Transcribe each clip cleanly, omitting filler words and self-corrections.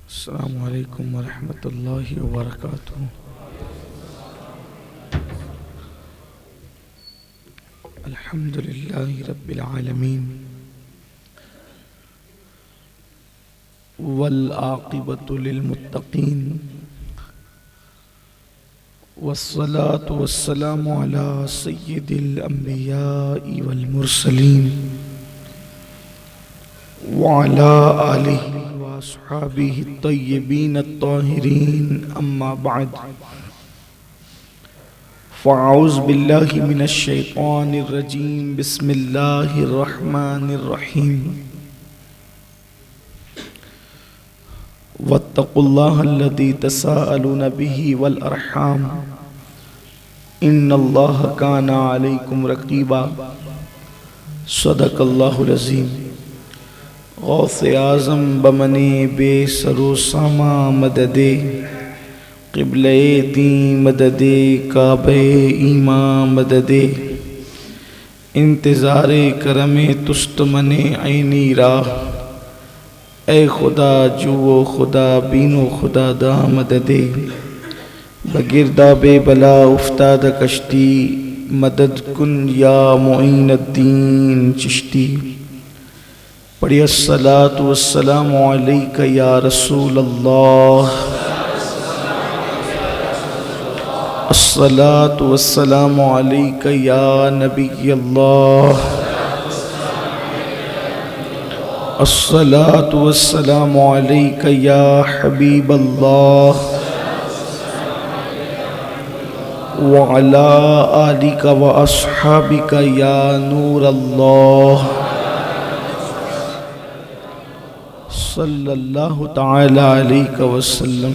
السلام علیکم ورحمۃ اللہ وبرکاتہ۔ الحمد للہ رب العالمین والعاقبۃ للمتقین والصلاة والسلام علی سید الانبیاء والمرسلین وعلی آلہ واصحابہ الطیبین الطاہرین، اما بعد فاعوذ باللہ من الشیطان الرجیم، بسم اللہ الرحمن الرحیم۔ واتقوا اللہ الذی تساءلون بہ والارحام ان اللہ کان علیکم رقیبا۔ صدق اللہ العظیم۔ غوث اعظم بمنے بے سرو ساما مددے، قبلہ دین مددے، کعبہ ایمان مددے، انتظار کرم تست منے عینی راہ، اے خدا جو خدا بینو خدا دا مددے، بگردہ بے بلا افتاد کشتی، مدد کن یا معین الدین چشتی۔ پڑھی الصلاۃ والسلام علیک یا رسول اللہ، الصلاۃ والسلام علیک یا نبی اللہ، الصلاۃ والسلام علیک یا حبیب اللہ، وعلی آلک واصحابک یا نور اللہ، صلی اللہ تعالی علیہ وسلم۔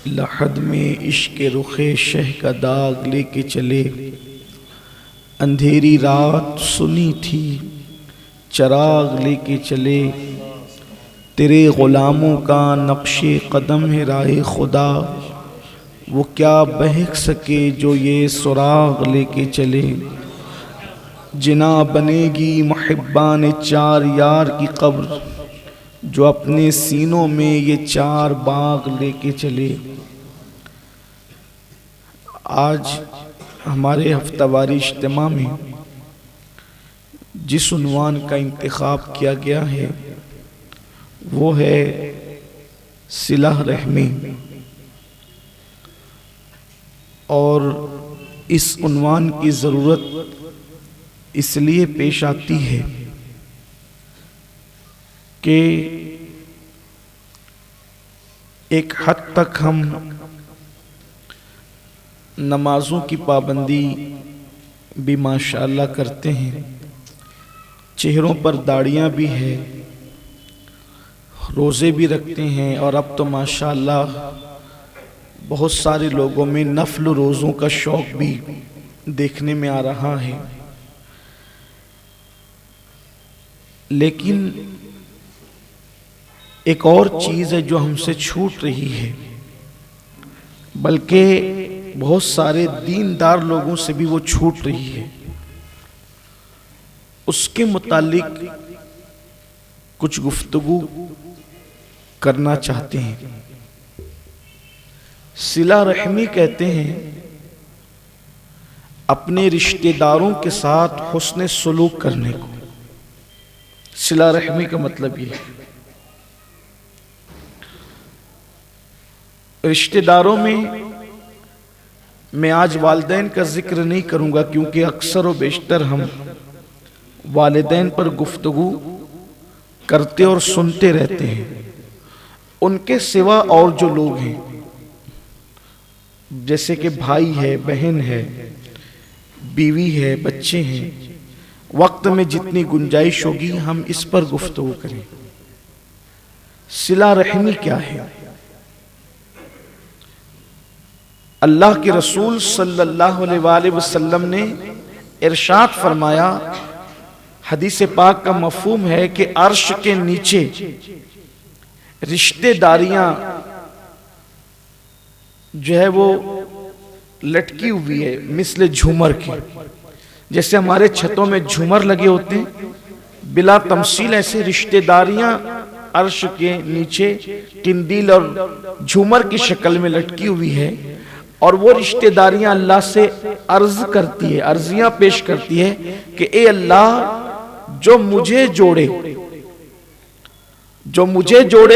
لحد میں عشق رخ شہ کا داغ لے کے چلے، اندھیری رات سنی تھی چراغ لے کے چلے، تیرے غلاموں کا نقش قدم ہے راہ خدا، وہ کیا بہک سکے جو یہ سراغ لے کے چلے۔ جنا بنے گی محبان چار یار کی قبر، جو اپنے سینوں میں یہ چار باغ لے کے چلے۔ آج ہمارے ہفتہ واری اجتماع میں جس عنوان کا انتخاب کیا گیا ہے وہ ہے صلہ رحمی، اور اس عنوان کی ضرورت اس لیے پیش آتی ہے کہ ایک حد تک ہم نمازوں کی پابندی بھی ماشاءاللہ کرتے ہیں، چہروں پر داڑیاں بھی ہیں، روزے بھی رکھتے ہیں، اور اب تو ماشاءاللہ بہت سارے لوگوں میں نفل روزوں کا شوق بھی دیکھنے میں آ رہا ہے۔ لیکن ایک اور چیز ہے جو ہم سے چھوٹ رہی ہے، بلکہ بہت سارے دیندار لوگوں سے بھی وہ چھوٹ رہی ہے، اس کے متعلق کچھ گفتگو کرنا چاہتے ہیں۔ صلہ رحمی کہتے ہیں اپنے رشتہ داروں کے ساتھ حسن سلوک کرنے کو۔ صلہ رحمی کا مطلب یہ ہے رشتہ داروں میں آج والدین کا ذکر نہیں کروں گا، کیونکہ اکثر و بیشتر ہم والدین پر گفتگو کرتے اور سنتے رہتے ہیں۔ ان کے سوا اور جو لوگ ہیں، جیسے کہ بھائی ہے، بہن ہے، بیوی ہے، بچے ہیں، وقت میں جتنی گنجائش ہوگی ہم اس پر گفتگو کریں۔ صلہ رحمی کیا ہے؟ اللہ کے رسول صلی اللہ علیہ وآلہ وسلم نے ارشاد فرمایا، حدیث پاک کا مفہوم ہے کہ عرش کے نیچے رشتہ داریاں جو ہے وہ لٹکی ہوئی ہے مثل جھومر کی، جیسے ہمارے چھتوں میں جھومر لگے ہوتے ہیں، بلا تمثیل ایسے رشتہ داریاں عرش کے نیچے قندیل اور جھومر کی شکل میں لٹکی ہوئی ہے، اور وہ رشتہ داریاں اللہ سے عرض کرتی ہے، عرضیاں پیش کرتی ہے کہ اے اللہ جو مجھے جوڑے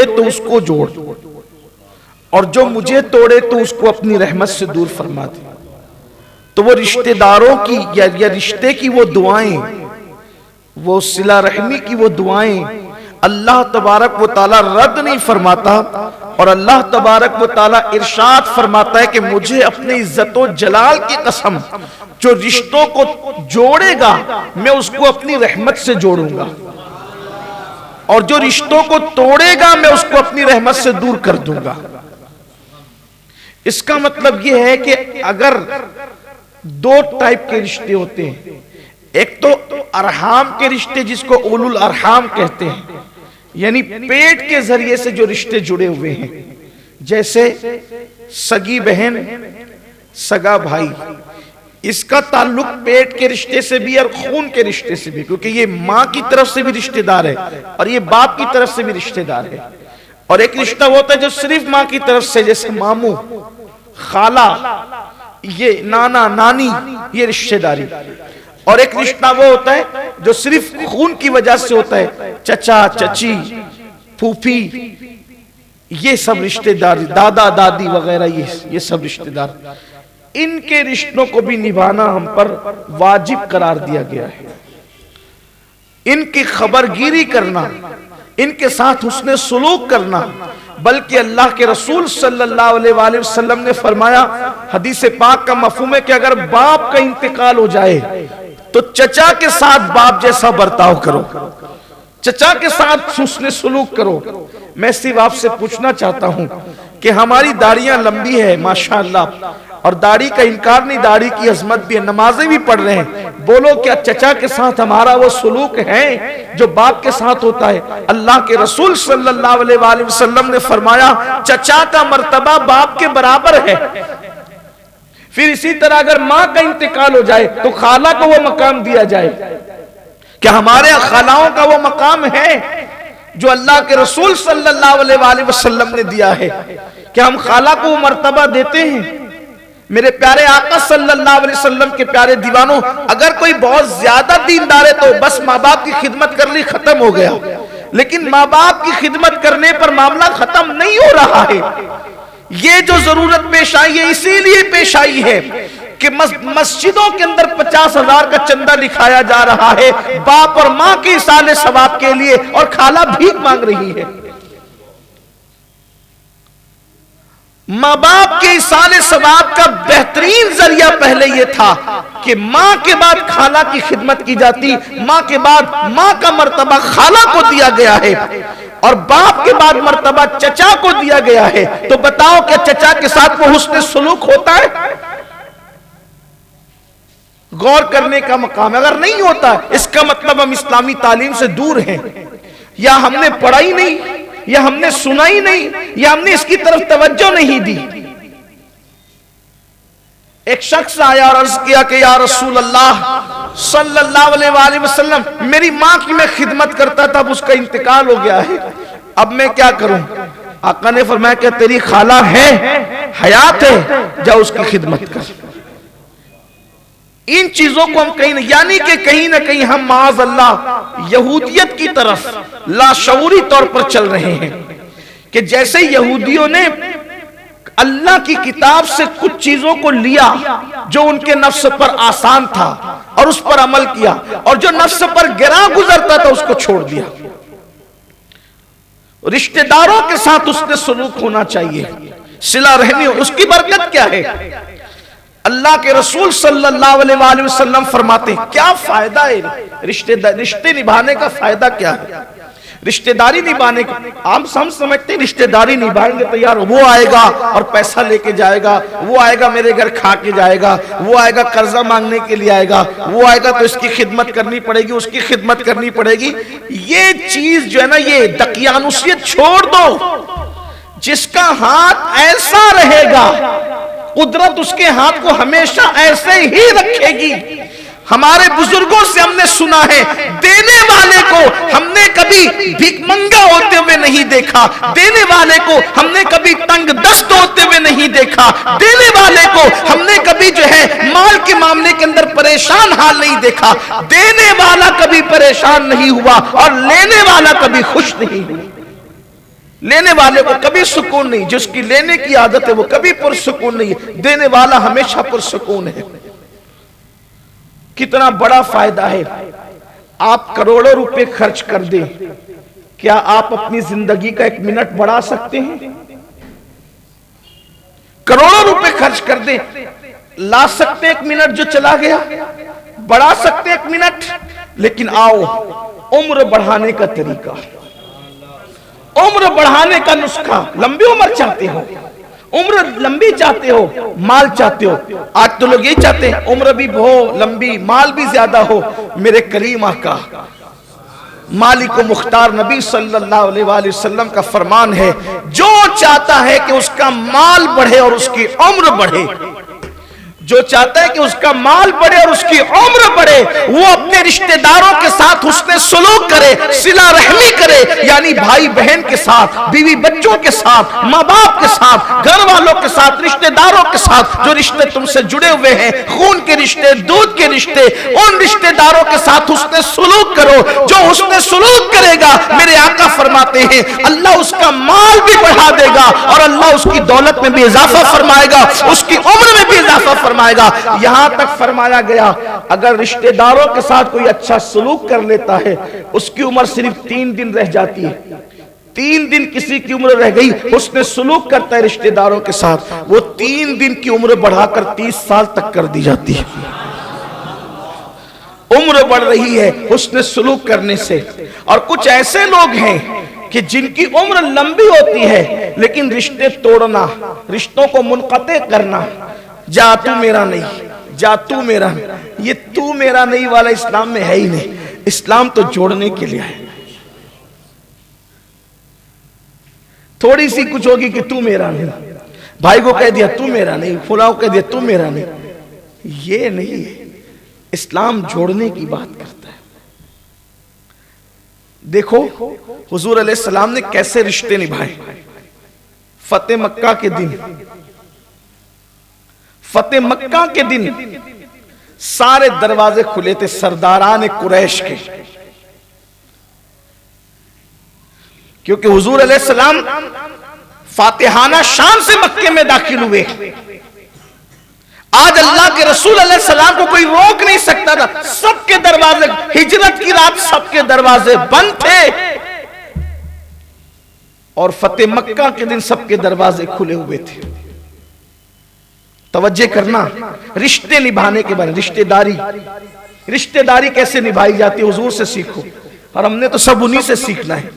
تو اس کو جوڑ، اور جو مجھے توڑے تو اس کو اپنی رحمت سے دور فرما دے۔ تو وہ رشتہ داروں کی یا رشتے کی وہ دعائیں، وہ صلہ رحمی کی وہ دعائیں اللہ تبارک و تعالی رد نہیں فرماتا، اور اللہ تبارک و تعالی ارشاد فرماتا ہے کہ مجھے اپنی عزت و جلال کی قسم جو رشتوں کو جوڑے گا میں اس کو اپنی رحمت سے جوڑوں گا، اور جو رشتوں کو توڑے گا میں اس کو اپنی رحمت سے دور کر دوں گا۔ اس کا مطلب یہ ہے کہ اگر دو ٹائپ کے رشتے ہوتے ہیں، ایک تو ارحام کے رشتے جس کو اولو الارحام کہتے ہیں، یعنی پیٹ کے ذریعے سے جو رشتے جڑے ہوئے ہیں، جیسے سگی بہن، سگا بھائی، اس کا تعلق پیٹ کے رشتے سے بھی اور خون کے رشتے سے بھی، کیونکہ یہ ماں کی طرف سے بھی رشتہ دار ہے اور یہ باپ کی طرف سے بھی رشتہ دار ہے۔ اور ایک رشتہ ہوتا ہے جو صرف ماں کی طرف سے، جیسے ماموں، خالہ، یہ نانا، نانی، یہ رشتہ داری۔ اور ایک رشتہ وہ ہوتا ہے جو صرف خون کی وجہ سے ہوتا ہے، چچا، چچی، پھوپھی، یہ سب رشتہ دار، دادا، دادی وغیرہ، یہ سب رشتہ دار، ان کے رشتوں کو بھی نبھانا ہم پر واجب قرار دیا گیا ہے۔ ان کی خبرگیری کرنا، ان کے ساتھ حسن سلوک کرنا، بلکہ اللہ کے رسول صلی اللہ علیہ وآلہ وسلم نے فرمایا، حدیث پاک کا مفہوم ہے کہ اگر باپ کا انتقال ہو جائے تو چچا کے ساتھ باپ جیسا برتاؤ کرو، چچا کے ساتھ حسن سلوک کرو۔ میں صرف آپ سے پوچھنا چاہتا ہوں کہ ہماری داڑیاں لمبی ہے ماشاءاللہ، اور داڑھی کا انکار نہیں، داڑھی کی عظمت بھی ہے، نمازیں بھی پڑھ رہے ہیں، بولو کیا چچا کے ساتھ ہمارا وہ سلوک ہے جو باپ کے ساتھ ہوتا ہے؟ اللہ کے رسول صلی اللہ علیہ وآلہ وسلم نے فرمایا چچا کا مرتبہ باپ کے برابر ہے۔ پھر اسی طرح اگر ماں کا انتقال ہو جائے تو خالہ کو وہ مقام دیا جائے۔ کیا ہمارے خالہوں کا وہ مقام ہے جو اللہ کے رسول صلی اللہ علیہ وآلہ وسلم نے دیا ہے؟ کیا ہم خالہ کو وہ مرتبہ دیتے ہیں؟ میرے پیارے آقا صلی اللہ علیہ وسلم کے پیارے دیوانوں، اگر کوئی بہت زیادہ دیندار ہے تو بس ماں باپ کی خدمت کر لی، ختم ہو گیا، لیکن ماں باپ کی خدمت کرنے پر معاملہ ختم نہیں ہو رہا ہے۔ یہ جو ضرورت پیش آئی ہے اسی لیے پیش آئی ہے کہ مسجدوں کے اندر 50,000 کا چندہ لکھایا جا رہا ہے باپ اور ماں کے ایصال ثواب کے لیے، اور خالہ بھیک مانگ رہی ہے۔ ماں باپ کے ایصال ثواب کا بہترین ذریعہ پہلے یہ تھا کہ ماں کے بعد خالہ کی خدمت کی جاتی، ماں کے بعد ماں کا مرتبہ خالہ کو دیا گیا ہے، اور باپ کے بعد مرتبہ چچا کو دیا گیا ہے۔ تو بتاؤ کہ چچا کے ساتھ وہ حسن سلوک ہوتا ہے؟ غور کرنے کا مقام ہے۔ اگر نہیں ہوتا اس کا مطلب ہم اسلامی تعلیم سے دور ہیں، یا ہم نے پڑھا ہی نہیں، یا ہم نے سنا ہی نہیں، یا ہم نے اس کی طرف توجہ نہیں دی۔ ایک شخص آیا اور عرض کیا کہ یا رسول اللہ صلی اللہ علیہ وآلہ وسلم، میری ماں کی میں خدمت کرتا تھا، اب اس کا انتقال ہو گیا ہے، اب میں کیا کروں؟ آقا نے فرمایا کہ تیری خالہ ہے، حیات ہے، جا اس کی خدمت کر۔ ان چیزوں کو ہم کہیں نہیں، یعنی کہ کہیں نہ کہیں ہم معاذ اللہ یہودیت کی طرف لاشعوری طور پر چل رہے ہیں، کہ جیسے یہودیوں نے اللہ کی کتاب سے کچھ چیزوں کو لیا جو ان کے نفس پر آسان تھا اور اس پر عمل کیا، اور جو نفس پر گراں گزرتا تھا اس کو چھوڑ دیا۔ رشتہ داروں کے ساتھ اس نے سلوک ہونا چاہیے، صلہ رحمی، اس کی برکت کیا ہے؟ اللہ کے رسول صلی اللہ علیہ وآلہ وسلم فرماتے ہیں کیا فائدہ ہے رشتے نبھانے کا؟ فائدہ کیا ہے رشتہ داری نبھانے کا؟ ہم سمجھتے ہیں رشتہ داری نبھائیں گے تو یار وہ آئے گا اور پیسہ لے کے جائے گا، وہ آئے گا میرے گھر کھا کے جائے گا، وہ آئے گا قرضہ مانگنے کے لیے آئے گا، وہ آئے گا تو اس کی خدمت کرنی پڑے گی، اس کی خدمت کرنی پڑے گی۔ یہ چیز جو ہے نا، یہ دقیانوسیت چھوڑ دو۔ جس کا ہاتھ ایسا رہے گا قدرت اس کے ہاتھ کو ہمیشہ ایسے ہی رکھے گی۔ ہمارے بزرگوں سے ہم نے سنا ہے دینے والے کو ہم نے کبھی بھیک منگا ہوتے ہوئے نہیں دیکھا، دینے والے کو ہم نے کبھی تنگ دست ہوتے ہوئے نہیں دیکھا، دینے والے کو ہم نے کبھی جو ہے مال کے معاملے کے اندر پریشان حال نہیں دیکھا۔ دینے والا کبھی پریشان نہیں ہوا اور لینے والا کبھی خوش نہیں ہوا۔ لینے والے کو کبھی سکون نہیں، جس کی لینے کی عادت ہے وہ کبھی پرسکون نہیں ہے، دینے والا ہمیشہ پرسکون ہے۔ کتنا بڑا فائدہ ہے، آپ کروڑوں روپے خرچ کر دیں، کیا آپ اپنی زندگی کا ایک منٹ بڑھا سکتے ہیں؟ کروڑوں روپے خرچ کر دیں، لا سکتے ایک منٹ جو چلا گیا، بڑھا سکتے ایک منٹ، لیکن آؤ عمر بڑھانے کا طریقہ، عمر بڑھانے کا نسخہ، لمبی عمر چاہتے ہو، عمر لمبی چاہتے ہو، مال چاہتے ہو، آج تو لوگ یہی چاہتے ہیں عمر بھی ہو لمبی، مال بھی زیادہ ہو۔ میرے کریم آقا مالک و مختار نبی صلی اللہ علیہ وآلہ وسلم کا فرمان ہے، جو چاہتا ہے کہ اس کا مال بڑھے اور اس کی عمر بڑھے، جو چاہتا ہے کہ اس کا مال بڑھے اور اس کی عمر بڑھے، وہ اپنے رشتہ داروں کے ساتھ حسن سلوک کرے، صلہ رحمی کرے، یعنی بھائی بہن کے ساتھ، بیوی بچوں کے ساتھ، ماں باپ کے ساتھ، گھر والوں کے ساتھ، رشتہ داروں کے ساتھ، جو رشتے تم سے جڑے ہوئے ہیں، خون کے رشتے، دودھ کے رشتے، ان رشتہ داروں کے ساتھ حسن سلوک کرو۔ جو حسن سلوک کرے گا، میرے آقا فرماتے ہیں اللہ اس کا مال بھی بڑھا دے گا اور اللہ اس کی دولت میں بھی اضافہ فرمائے گا، اس کی عمر میں بھی اضافہ فرمائے گا۔ یہاں تک فرمایا گیا اگر رشتہ داروں کے ساتھ کوئی اچھا سلوک کر لیتا ہے، اس کی عمر صرف 3 دن رہ جاتی ہے۔ 3 دن کسی کی عمر رہ گئی، اس نے سلوک کرتا ہے رشتہ داروں کے ساتھ، وہ 3 دن کی عمر بڑھا کر 30 سال تک کر دی جاتی ہے۔ عمر بڑھ رہی ہے حسن سلوک کرنے سے۔ اور کچھ ایسے لوگ ہیں کہ جن کی عمر لمبی ہوتی ہے لیکن رشتے توڑنا، رشتوں کو منقطع کرنا، جا تو میرا نہیں، جا تو میرا نہیں، یہ تو میرا نہیں والا اسلام میں ہے ہی نہیں۔ اسلام تو جوڑنے کے لیے ہے۔ تھوڑی سی کچھ ہوگی کہ تو میرا نہیں، بھائی کو کہہ دیا تو میرا نہیں، فلاں کو کہہ دیا تو میرا نہیں، یہ نہیں ہے۔ اسلام جوڑنے کی بات کرتا ہے۔ دیکھو حضور علیہ السلام نے کیسے رشتے نبھائے۔ فتح مکہ کے دن، فتح مکہ کے دن سارے دروازے کھلے تھے سرداران قریش کے، کیونکہ حضور علیہ السلام فاتحانہ شان سے مکے میں داخل ہوئے۔ آج اللہ کے رسول علیہ السلام کو کوئی روک نہیں سکتا تھا، سب کے دروازے، ہجرت کی رات سب کے دروازے بند تھے، اور فتح مکہ کے دن سب کے دروازے کھلے ہوئے تھے۔ توجہ کرنا، رشتے نبھانے کے بارے، رشتے داری کیسے نبھائی جاتی ہے حضور سے سیکھو، اور ہم نے تو سب انہی سے سیکھنا ہے۔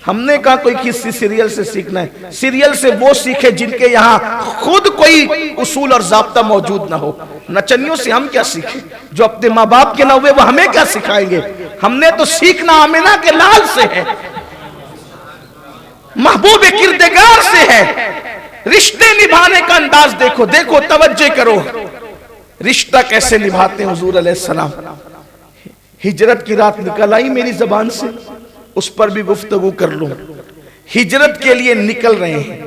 ہم نے کہا کوئی کسی سیریل سے سیکھنا ہے، سیریل سے وہ سیکھے جن کے یہاں خود کوئی اصول اور ضابطہ موجود نہ ہو۔ نچنیوں سے ہم کیا سیکھیں، جو اپنے ماں باپ کے نہ ہوئے وہ ہمیں کیا سکھائیں گے؟ ہم نے تو سیکھنا آمنہ کے لال سے ہے، محبوب کردگار سے ہے۔ رشتے نبھانے کا انداز دیکھو، دیکھو توجہ کرو، رشتہ کیسے نبھاتے ہیں حضور علیہ السلام۔ ہجرت کی رات نکل آئی میری زبان سے، اس پر بھی گفتگو کر لوں۔ ہجرت کے لیے نکل رہے ہیں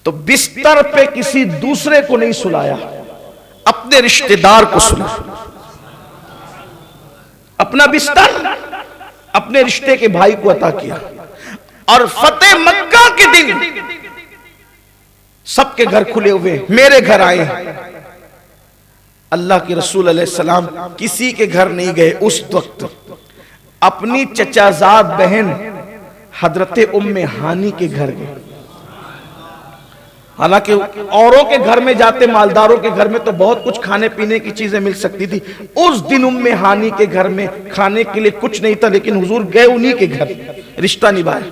تو بستر پہ کسی دوسرے کو نہیں سلایا، اپنے رشتہ دار کو سلا۔ اپنا بستر اپنے رشتے کے بھائی کو عطا کیا، اور فتح مکہ کے دن سب کے گھر کھلے ہوئے، میرے گھر آئے۔ اللہ کے رسول علیہ السلام کسی کے گھر نہیں گئے، اس وقت اپنی چچا زاد بہن حضرت ام ہانی کے گھر گئے۔ حالانکہ اوروں کے گھر میں جاتے، مالداروں کے گھر میں تو بہت کچھ کھانے پینے کی چیزیں مل سکتی تھی، اس دن ام ہانی کے گھر میں کھانے کے لیے کچھ نہیں تھا، لیکن حضور گئے انہی کے گھر، رشتہ نبھائے۔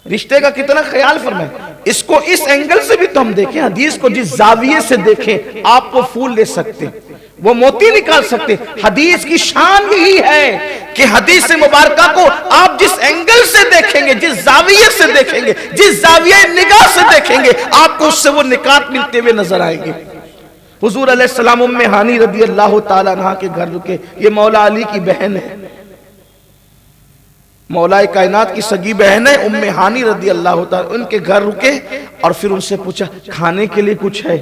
رشتے کا کتنا خیال فرمائے۔ اس کو اس اینگل سے بھی تو ہم دیکھیں، حدیث کو جس زاویے سے دیکھیں آپ وہ پھول لے سکتے، وہ موتی نکال سکتے۔ حدیث کی شان یہی ہے کہ حدیث مبارکہ کو آپ جس اینگل سے دیکھیں گے، جس زاویے سے دیکھیں گے، جس زاویے نگاہ سے دیکھیں گے، آپ کو اس سے وہ نکات ملتے ہوئے نظر آئیں گے۔ حضور علیہ السلام ام ہانی رضی اللہ تعالیٰ عنہ کے گھر رکے. یہ مولا علی کی بہن ہے، مولا کائنات کی سگی بہن ہے ام ہانی رضی اللہ تعالیٰ. ان کے گھر رکے اور پھر ان سے پوچھا کھانے کے لیے کچھ ہے؟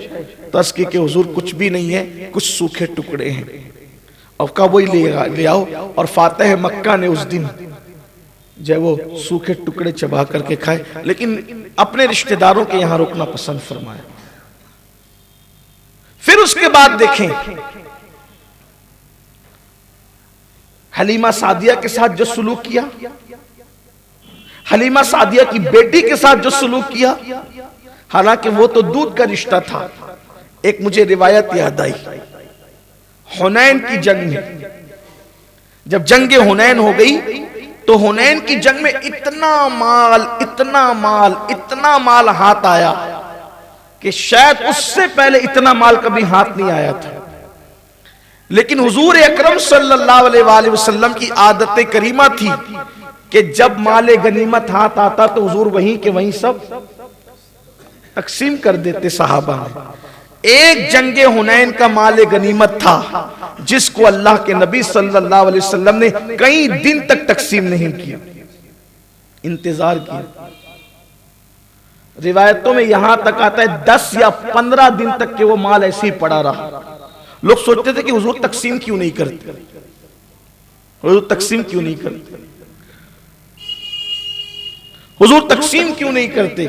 تو عرض کی کہ حضور کچھ بھی نہیں ہے، کچھ سوکھے ٹکڑے ہیں. اور کہا وہی لے آؤ. اور فاتح مکہ نے اس دن جب وہ سوکھے ٹکڑے چبا کر کے کھائے، لیکن اپنے رشتہ داروں کے یہاں رکنا پسند فرمایا. پھر اس کے بعد دیکھیں حلیمہ سعدیہ کے ساتھ جو سلوک کیا، حلیمہ سعدیہ کی بیٹی کے ساتھ جو سلوک کیا، حالانکہ وہ تو دودھ کا رشتہ تھا. ایک مجھے روایت یاد آئی، حنین کی جنگ میں جب جنگ حنین ہو گئی تو حنین کی جنگ میں اتنا مال ہاتھ آیا کہ شاید اس سے پہلے اتنا مال کبھی ہاتھ نہیں آیا تھا. لیکن حضور اکرم صلی اللہ علیہ وآلہ وسلم کی عادت کریمہ تھی کہ جب مال غنیمت ہاتھ آتا تو حضور وہیں کے وہیں سب تقسیم کر دیتے صحابہ میں. ایک جنگ حنین کا مال غنیمت تھا جس کو اللہ کے نبی صلی اللہ علیہ وسلم نے کئی دن تک تقسیم نہیں کیا، انتظار کیا. روایتوں میں یہاں تک آتا ہے 10 یا 15 دن تک کہ وہ مال ایسے ہی پڑا رہا. لوگ سوچتے تھے کہ حضور تقسیم کیوں نہیں کرتے، حضور تقسیم کیوں نہیں کرتے، حضور تقسیم کیوں نہیں کرتے.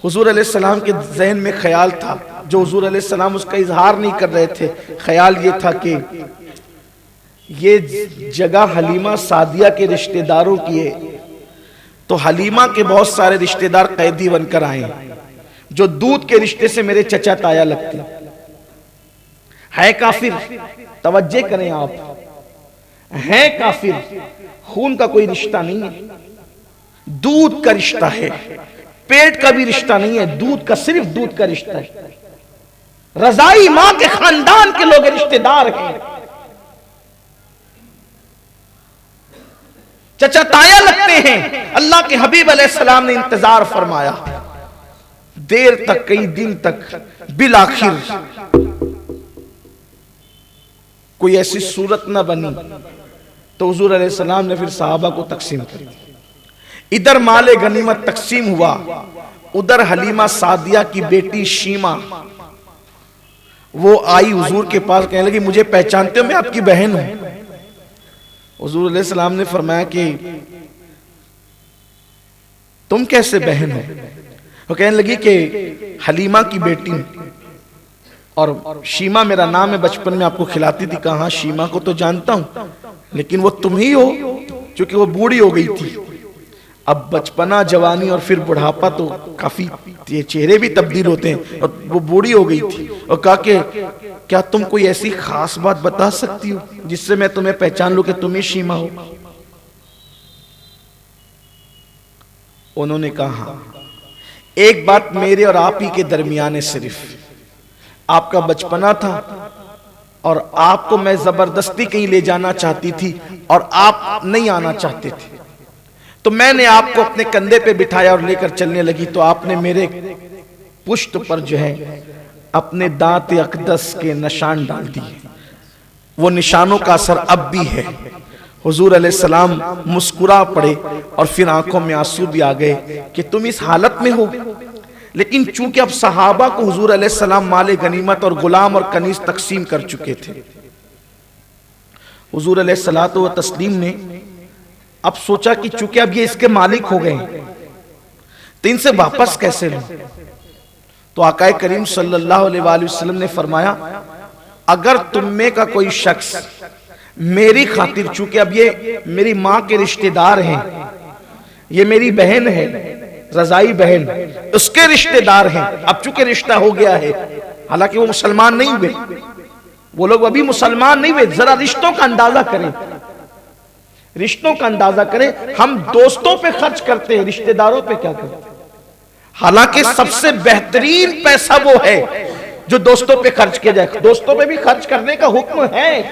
حضور علیہ السلام کے ذہن میں خیال تھا جو حضور علیہ السلام اس کا اظہار نہیں کر رہے تھے. خیال یہ تھا کہ یہ جگہ حلیمہ سعدیہ کے رشتہ داروں کی ہے، تو حلیمہ کے بہت سارے رشتہ دار قیدی بن کر آئے جو دودھ کے رشتے سے میرے چچا تایا لگتے ہیں. کافر، توجہ کریں آپ، ہیں کافر، خون کا کوئی رشتہ نہیں ہے، دودھ کا رشتہ ہے، پیٹ کا بھی رشتہ نہیں ہے، دودھ کا، صرف دودھ کا رشتہ ہے. رضائی ماں کے خاندان کے لوگ رشتہ دار ہیں، چچا تایا لگتے ہیں. اللہ کے حبیب علیہ السلام نے انتظار فرمایا دیر تک، کئی دن تک. بالآخر کوئی ایسی صورت نہ بنی تو حضور علیہ السلام نے پھر صحابہ کو تقسیم کر دیا. ادھر مال غنیمت تقسیم ہوا، ادھر حلیمہ سعدیہ کی بیٹی شیمہ وہ آئی حضور کے پاس، کہنے لگی مجھے پہچانتے ہو، میں آپ کی بہن ہوں. حضور علیہ السلام نے فرمایا کہ تم کیسے بہن ہو؟ وہ کہنے لگی کہ حلیمہ کی بیٹی اور شیمہ میرا نام ہے، بچپن میں آپ کو کھلاتی تھی. کہا شیمہ کو تو جانتا ہوں لیکن وہ تم ہی ہو، چونکہ وہ بوڑھی ہو گئی تھی. اب بچپنا، جوانی اور پھر بڑھاپا تو کافی چہرے بھی تبدیل ہوتے ہیں، اور وہ بوڑھی ہو گئی تھی. اور کہا کہ کیا تم کوئی ایسی خاص بات بتا سکتی ہو جس سے میں تمہیں پہچان لوں کہ تم ہی شیمہ ہو؟ انہوں نے کہا ہاں، ایک بات میرے اور آپ ہی کے درمیان ہے، صرف آپ کا بچپنا تھا اور آپ کو میں زبردستی کہیں لے جانا چاہتی تھی اور آپ نہیں آنا چاہتے تھے، تو میں نے آپ کو اپنے کندھے پہ بٹھایا اور لے کر چلنے لگی، تو آپ نے میرے پشت پر جو ہے اپنے دانت اقدس کے نشان ڈال دیے. وہ نشانوں کا اثر اب بھی ہے. حضور علیہ السلام مسکرا پڑے اور پھر آنکھوں میں آنسو بھی آ گئے کہ تم اس حالت میں ہو. لیکن چونکہ اب صحابہ کو حضور علیہ السلام مال غنیمت اور غلام اور کنیز تقسیم کر چکے تھے، حضور علیہ الصلوۃ والتسلیم نے اب سوچا کہ چونکہ اب یہ اس کے مالک ہو گئے ہیں تو ان سے واپس کیسے لوں. تو آقا کریم صلی اللہ علیہ وآلہ وسلم نے فرمایا اگر تم میں کا کوئی شخص میری خاطر، چونکہ اب یہ میری ماں کے رشتہ دار ہیں، یہ میری بہن ہے، رضائی بہن، اس کے رشتہ دار ہیں، اب چونکہ رشتہ ہو گیا ہے، حالانکہ وہ مسلمان نہیں ہوئے، وہ لوگ ابھی مسلمان نہیں ہوئے. ذرا رشتوں کا اندازہ کریں، رشتوں کا اندازہ کریں. ہم دوستوں پہ خرچ کرتے ہیں، رشتہ داروں پہ کیا کرتے ہیں؟ حالانکہ سب سے بہترین پیسہ وہ ہے جو دوستوں پہ خرچ کیا جائے. دوستوں پہ بھی خرچ کرنے کا حکم ہے،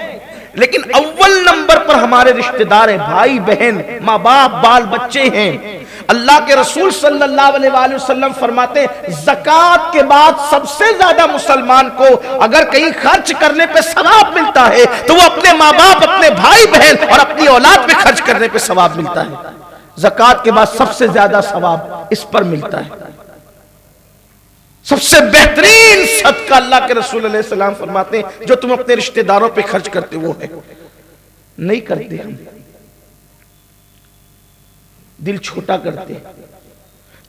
لیکن اول نمبر پر ہمارے رشتہ دار ہیں، بھائی بہن، ماں باپ، بال بچے ہیں. اللہ کے رسول صلی اللہ علیہ وآلہ وسلم فرماتے ہیں زکوٰۃ کے بعد سب سے زیادہ مسلمان کو اگر کہیں خرچ کرنے پہ ثواب ملتا ہے تو وہ اپنے ماں باپ، اپنے بھائی بہن اور اپنی اولاد پہ خرچ کرنے پہ ثواب ملتا ہے۔ زکوٰۃ کے بعد سب سے زیادہ ثواب اس پر ملتا ہے۔ سب سے بہترین صدقہ اللہ کے رسول علیہ السلام فرماتے ہیں جو تم اپنے رشتہ داروں پہ خرچ کرتے وہ ہے۔ نہیں کرتے ہم، دل چھوٹا کرتے۔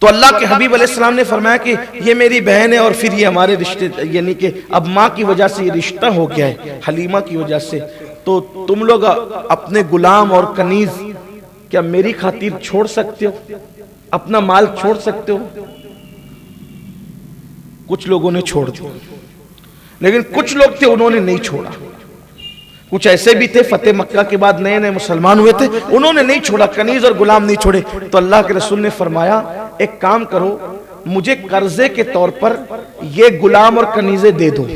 تو اللہ کے حبیب علیہ السلام نے فرمایا کہ یہ میری بہن ہے اور پھر یہ ہمارے رشتے، یعنی کہ اب ماں کی وجہ سے یہ رشتہ ہو گیا ہے، حلیمہ کی وجہ سے، تو تم لوگ اپنے غلام اور کنیز کیا میری خاطر چھوڑ سکتے ہو؟ اپنا مال چھوڑ سکتے ہو؟ کچھ لوگوں نے چھوڑ دیا، لیکن کچھ لوگ تھے انہوں نے نہیں چھوڑا۔ کچھ ایسے بھی تھے فتح مکہ کے بعد نئے نئے مسلمان ہوئے تھے، انہوں نے نہیں چھوڑا، کنیز اور غلام نہیں چھوڑے۔ تو اللہ کے رسول نے فرمایا ایک کام کرو، مجھے قرضے کے طور پر یہ غلام اور کنیزیں دے دو،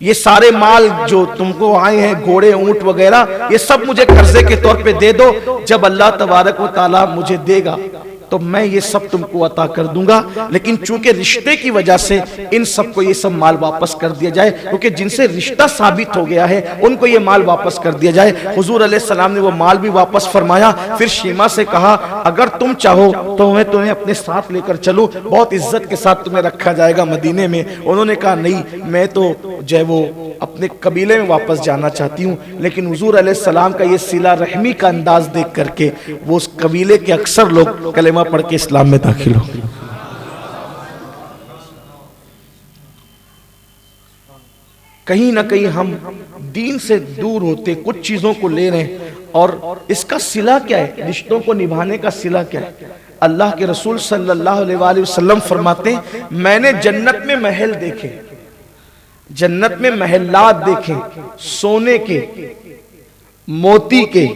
یہ سارے مال جو تم کو آئے ہیں، گھوڑے اونٹ وغیرہ، یہ سب مجھے قرضے کے طور پہ دے دو، جب اللہ تبارک و تعالیٰ مجھے دے گا تو میں یہ سب تم کو عطا کر دوں گا، لیکن چونکہ رشتے کی وجہ سے ان سب کو یہ سب مال واپس کر دیا جائے، کیونکہ جن سے رشتہ ثابت ہو گیا ہے ان کو یہ مال واپس کر دیا جائے۔ حضور علیہ السلام نے وہ مال بھی واپس فرمایا۔ پھر شیمہ سے کہا اگر تم چاہو تو میں تمہیں اپنے ساتھ لے کر چلوں، بہت عزت کے ساتھ تمہیں رکھا جائے گا مدینے میں۔ انہوں نے کہا نہیں، میں تو جو ہے وہ اپنے قبیلے میں واپس جانا چاہتی ہوں، لیکن حضور علیہ السلام کا یہ صلہ رحمی کا انداز دیکھ کر کے وہ اس قبیلے کے اکثر لوگ کلمہ پڑھ کے اسلام میں داخل ہو۔ کہیں نہ کہیں ہم دین سے دور ہوتے، کچھ چیزوں کو لے رہے ہیں، اور اس کا صلہ کیا ہے؟ رشتوں کو نبھانے کا صلہ کیا ہے؟ اللہ کے رسول صلی اللہ علیہ وآلہ وسلم فرماتے ہیں میں نے جنت میں محل دیکھے، جنت میں محلات دیکھے، سونے کے، موتی کے،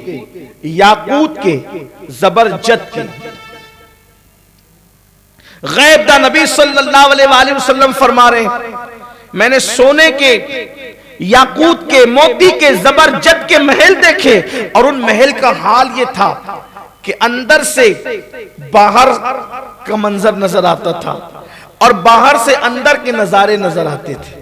یاقوت کے، زبرجد کے۔ غیب دا نبی صلی اللہ علیہ وآلہ وسلم فرما رہے ہیں میں نے سونے کے، یاقوت کے، موتی کے، زبرجد کے محل دیکھے، اور ان محل کا حال یہ تھا کہ اندر سے باہر کا منظر نظر آتا تھا اور باہر سے اندر کے نظارے نظر آتے تھے۔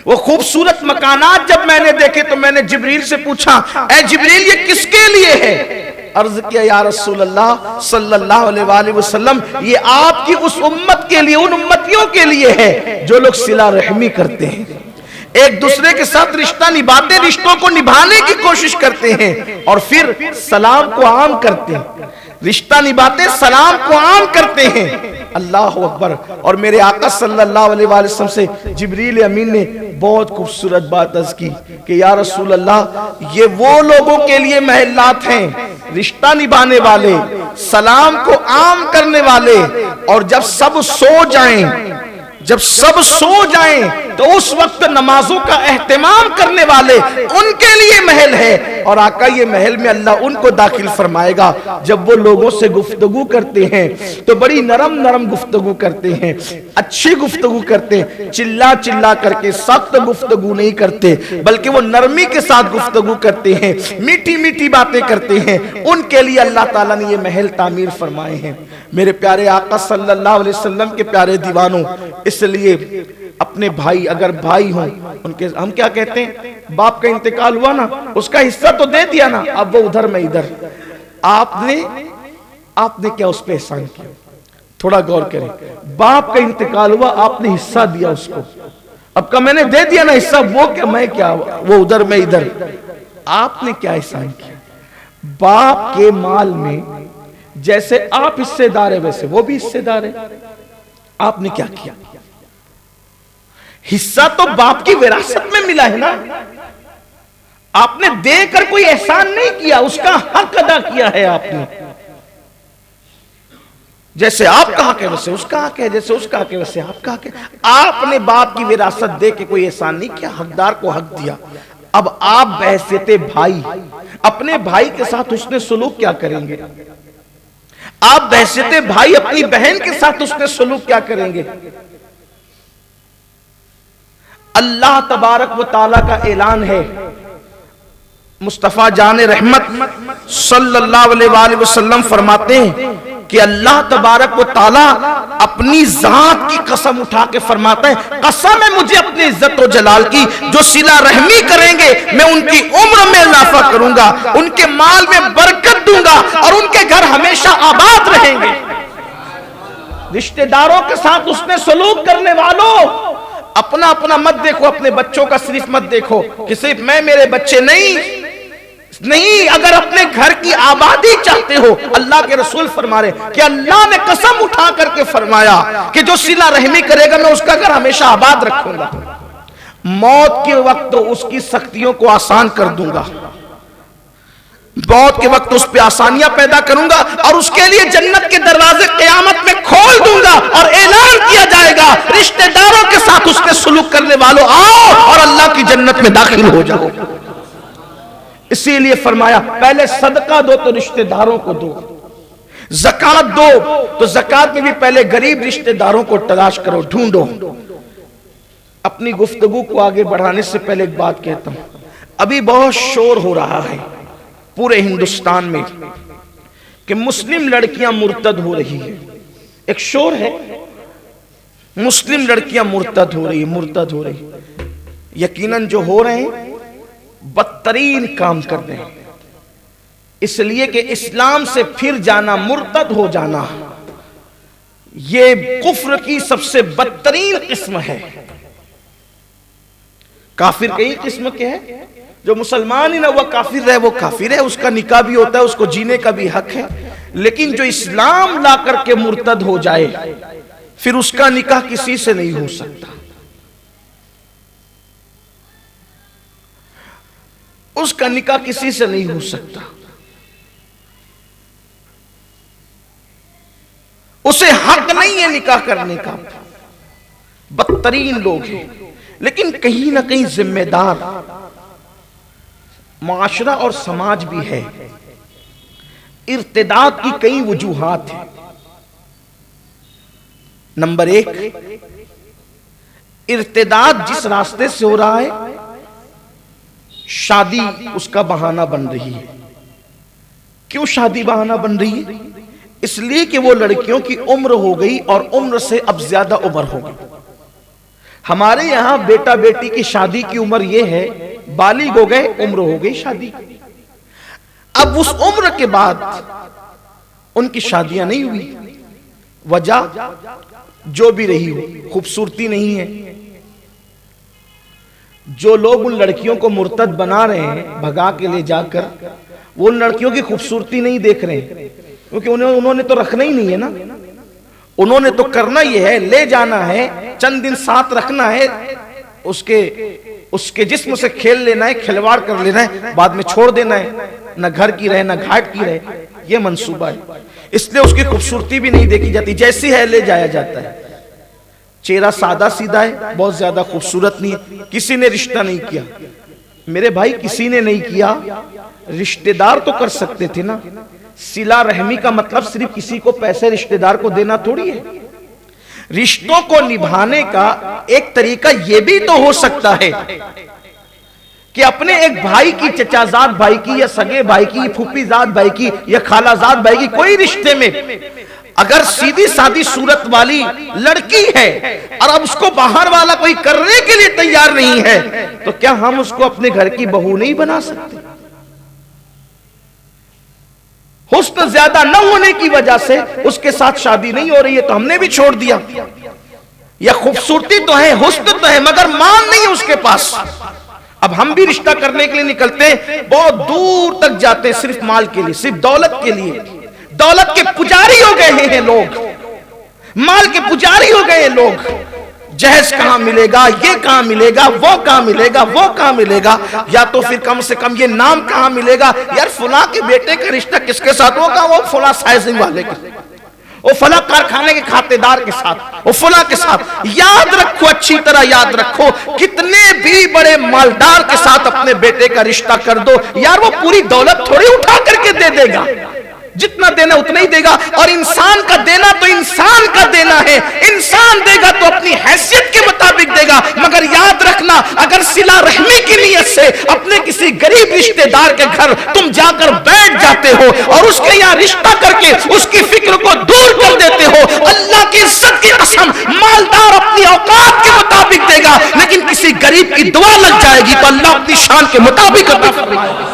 وہ خوبصورت مکانات جب میں نے دیکھے تو میں نے جبریل سے پوچھا اے جبریل یہ کس کے لیے ہے؟ عرض کیا یا رسول اللہ صلی اللہ علیہ وآلہ وسلم یہ آپ کی اس امت کے لیے، ان امتیوں کے لیے ہے جو لوگ صلہ رحمی کرتے ہیں، ایک دوسرے کے ساتھ رشتہ نبھاتے، رشتوں کو نبھانے کی کوشش کرتے ہیں، اور پھر سلام کو عام کرتے ہیں، رشتہ نبھاتے سلام کو عام کرتے ہیں۔ اللہ اکبر۔ اور میرے آقا صلی اللہ علیہ وآلہ وسلم سے جبریل امین نے بہت خوبصورت بات عرض کی کہ یا رسول اللہ یہ وہ لوگوں کے لیے محلات ہیں، رشتہ نبھانے والے، سلام کو عام کرنے والے، اور جب سب سو جائیں، جب سب سو جائیں تو اس وقت نمازوں کا اہتمام کرنے والے، ان کے لیے محل ہے، اور آقا یہ محل میں اللہ ان کو داخل فرمائے گا جب وہ لوگوں سے گفتگو کرتے ہیں تو بڑی نرم نرم گفتگو کرتے ہیں، اچھی گفتگو کرتے ہیں، چلا چلا کر کے سخت گفتگو نہیں کرتے بلکہ وہ نرمی کے ساتھ گفتگو کرتے ہیں، میٹھی میٹھی باتیں کرتے ہیں، ان کے لیے اللہ تعالیٰ نے یہ محل تعمیر فرمائے ہیں۔ میرے پیارے آقا صلی اللہ علیہ وسلم کے پیارے دیوانوں، اس لیے اپنے بھائی، اگر بھائی ہوں ان کے، ہم کیا کہتے ہیں باپ کا انتقال ہوا نا اس کا حصہ تو دے دیا نا، اب وہ ادھر میں ادھر، آپ نے کیا اس پہ احسان کیا؟ تھوڑا غور کریں، باپ کا انتقال ہوا، آپ نے حصہ دیا اس کو، اب کا میں نے دے دیا نا حصہ، وہ کیا میں کیا، وہ ادھر میں ادھر، آپ نے کیا احسان کیا؟ باپ کے مال میں جیسے آپ حصے دار ہے ویسے وہ بھی حصے دار ہے، آپ نے کیا کیا؟ حصہ تو باپ کی وراثت میں ملا ہے نا، آپ نے دے کر کوئی احسان نہیں کیا، اس کا حق ادا کیا ہے آپ نے، جیسے آپ کا حق ہے ویسے اس کا حق ہے، جیسے اس کا حق ہے ویسے آپ کا حق ہے، آپ نے باپ کی وراثت دے کے کوئی احسان نہیں کیا، حقدار کو حق دیا۔ اب آپ بحیثیت بھائی اپنے بھائی کے ساتھ حسن سلوک کیا کریں گے؟ آپ بحیثیت بھائی اپنی بہن کے ساتھ حسن سلوک کیا کریں گے؟ اللہ تبارک و تعالیٰ کا اعلان ہے، مصطفیٰ جان رحمت صلی اللہ علیہ وآلہ وسلم فرماتے ہیں کہ اللہ تبارک و تعالی اپنی ذات کی قسم اٹھا کے فرماتا ہے قسم ہے مجھے اپنی عزت و جلال کی، جو صلہ رحمی کریں گے میں ان کی عمر میں اضافہ کروں گا، ان کے مال میں برکت دوں گا اور ان کے گھر ہمیشہ آباد رہیں گے۔ رشتہ داروں کے ساتھ اس نے سلوک کرنے والوں اپنا اپنا مت دیکھو، اپنے بچوں کا صرف مت دیکھو کہ صرف میں میرے بچے، نہیں، اگر اپنے گھر کی آبادی چاہتے ہو، اللہ کے رسول فرما رہے کہ اللہ نے قسم اٹھا کر کے فرمایا کہ جو صلہ رحمی کرے گا میں اس کا گھر ہمیشہ آباد رکھوں گا، موت کے وقت اس کی سختیوں کو آسان کر دوں گا، موت کے وقت اس پہ آسانیاں پیدا کروں گا اور اس کے لیے جنت کے دروازے قیامت میں کھول دوں گا اور اعلان کیا جائے گا رشتہ داروں کے ساتھ اس کے سلوک کرنے والوں آؤ اور اللہ کی جنت میں داخل ہو جاؤ۔ اسی لیے فرمایا پہلے صدقہ دو تو رشتہ داروں کو دو، زکوٰۃ دو تو زکوٰۃ میں بھی پہلے غریب رشتہ داروں کو تلاش کرو، ڈھونڈو۔ اپنی گفتگو کو آگے بڑھانے سے پہلے ایک بات کہتا ہوں، ابھی بہت شور ہو رہا ہے پورے ہندوستان میں کہ مسلم لڑکیاں مرتد ہو رہی ہیں، ایک شور ہے مسلم لڑکیاں مرتد ہو رہی، یقیناً جو ہو رہے ہیں بدترین کام کر رہے ہیں، اس لیے کہ اسلام سے پھر جانا، مرتد ہو جانا یہ کفر کی سب سے بدترین قسم ہے۔ کافر کئی قسم کے ہیں، جو مسلمان ہی نہ ہوا کافر رہے وہ کافر ہے، اس کا نکاح بھی ہوتا ہے، اس کو جینے کا بھی حق ہے، لیکن جو اسلام لا کر کے مرتد ہو جائے پھر اس کا نکاح کسی سے نہیں ہو سکتا، اس کا نکاح کسی سے نہیں ہو سکتا، اسے حق نہیں ہے نکاح کرنے کا، بدترین لوگ ہیں۔ لیکن کہیں نہ کہیں ذمہ دار معاشرہ اور سماج بھی ہے، ارتداد کی کئی وجوہات ہیں۔ نمبر ایک، ارتداد جس راستے سے ہو رہا ہے شادی اس کا بہانہ بن رہی ہے۔ کیوں شادی بہانہ بن رہی ہے؟ اس لیے کہ وہ لڑکیوں کی عمر ہو گئی اور عمر سے اب زیادہ عمر ہو گئی۔ ہمارے یہاں بیٹا بیٹی کی شادی کی عمر یہ ہے، بالغ ہو گئے عمر ہو گئی شادی، اب اس عمر کے بعد ان کی شادیاں نہیں ہوئی، وجہ جو بھی رہی ہو، خوبصورتی نہیں ہے۔ جو لوگ ان لڑکیوں کو مرتد بنا رہے ہیں بھگا کے لے جا کر، وہ ان لڑکیوں کی خوبصورتی نہیں دیکھ رہے ہیں، کیونکہ انہوں نے تو رکھنا ہی نہیں ہے نا، انہوں نے تو کرنا یہ ہے، لے جانا ہے، چند دن ساتھ رکھنا ہے، اس کے جسم سے کھیل لینا ہے، کھلواڑ کر لینا ہے، بعد میں چھوڑ دینا ہے، نہ گھر کی رہے نہ گھاٹ کی رہے، یہ منصوبہ ہے۔ اس لیے اس کی خوبصورتی بھی نہیں دیکھی جاتی، جیسی ہے لے جایا جاتا ہے۔ چہرہ سادہ سیدھا ہے، بہت زیادہ خوبصورت نہیں ہے، کسی نے رشتہ نہیں کیا، میرے بھائی کسی نے نہیں کیا، رشتہ دار تو کر سکتے تھے نا۔ صلہ رحمی کا مطلب صرف کسی کو پیسے رشتہ دار کو دینا تھوڑی ہے، رشتوں کو نبھانے کا ایک طریقہ یہ بھی تو ہو سکتا ہے کہ اپنے ایک بھائی کی، چچا زاد بھائی کی یا سگے بھائی کی، پھوپھی زاد بھائی کی یا خالہ زاد بھائی کی کوئی رشتے میں اگر سیدھی سادھی صورت والی لڑکی ہے اور اب اس کو باہر والا کوئی کرنے کے لیے تیار نہیں ہے تو کیا ہم اس کو اپنے گھر کی بہو نہیں بنا سکتے؟ حسن زیادہ نہ ہونے کی وجہ سے اس کے ساتھ شادی نہیں ہو رہی ہے تو ہم نے بھی چھوڑ دیا، یا خوبصورتی تو ہے، حسن تو ہے، مگر مان نہیں ہے اس کے پاس۔ اب ہم بھی رشتہ کرنے کے لیے نکلتے ہیں، بہت دور تک جاتے ہیں صرف مال کے لیے، صرف دولت کے لیے، دولت کے پجاری ہو گئے ہیں لوگ، مال کے پجاری ہو گئے ہیں لوگ۔ جہیز کہاں ملے گا، یہ کہاں ملے گا، وہ کہاں ملے گا، وہ کہاں ملے گا، یا تو پھر کم سے کم یہ نام کہاں ملے گا، یار فلاں کے بیٹے کا رشتہ کس کے ساتھ ہوگا، وہ فلاں سائزنگ والے کے، وہ فلاں کارخانے کے کھاتے دار کے ساتھ، وہ فلاں کے ساتھ۔ یاد رکھو، اچھی طرح یاد رکھو، کتنے بھی بڑے مالدار کے ساتھ اپنے بیٹے کا رشتہ کر دو، یار وہ پوری دولت تھوڑی اٹھا کر کے دے دے گا، جتنا دینا اتنا ہی دے گا، اور انسان کا دینا تو انسان کا دینا ہے، انسان دے گا تو اپنی حیثیت کے مطابق دے گا۔ مگر یاد رکھنا، اگر صلہ رحمی کی نیت سے اپنے کسی غریب رشتہ دار کے گھر تم جا کر بیٹھ جاتے ہو اور اس کے یہاں رشتہ کر کے اس کی فکر کو دور کر دیتے ہو، اللہ کی عزت کی قسم مالدار اپنی اوقات کے مطابق دے گا، لیکن کسی غریب کی دعا لگ جائے گی تو اللہ اپنی شان کے مطابق عطا فرمائے گا۔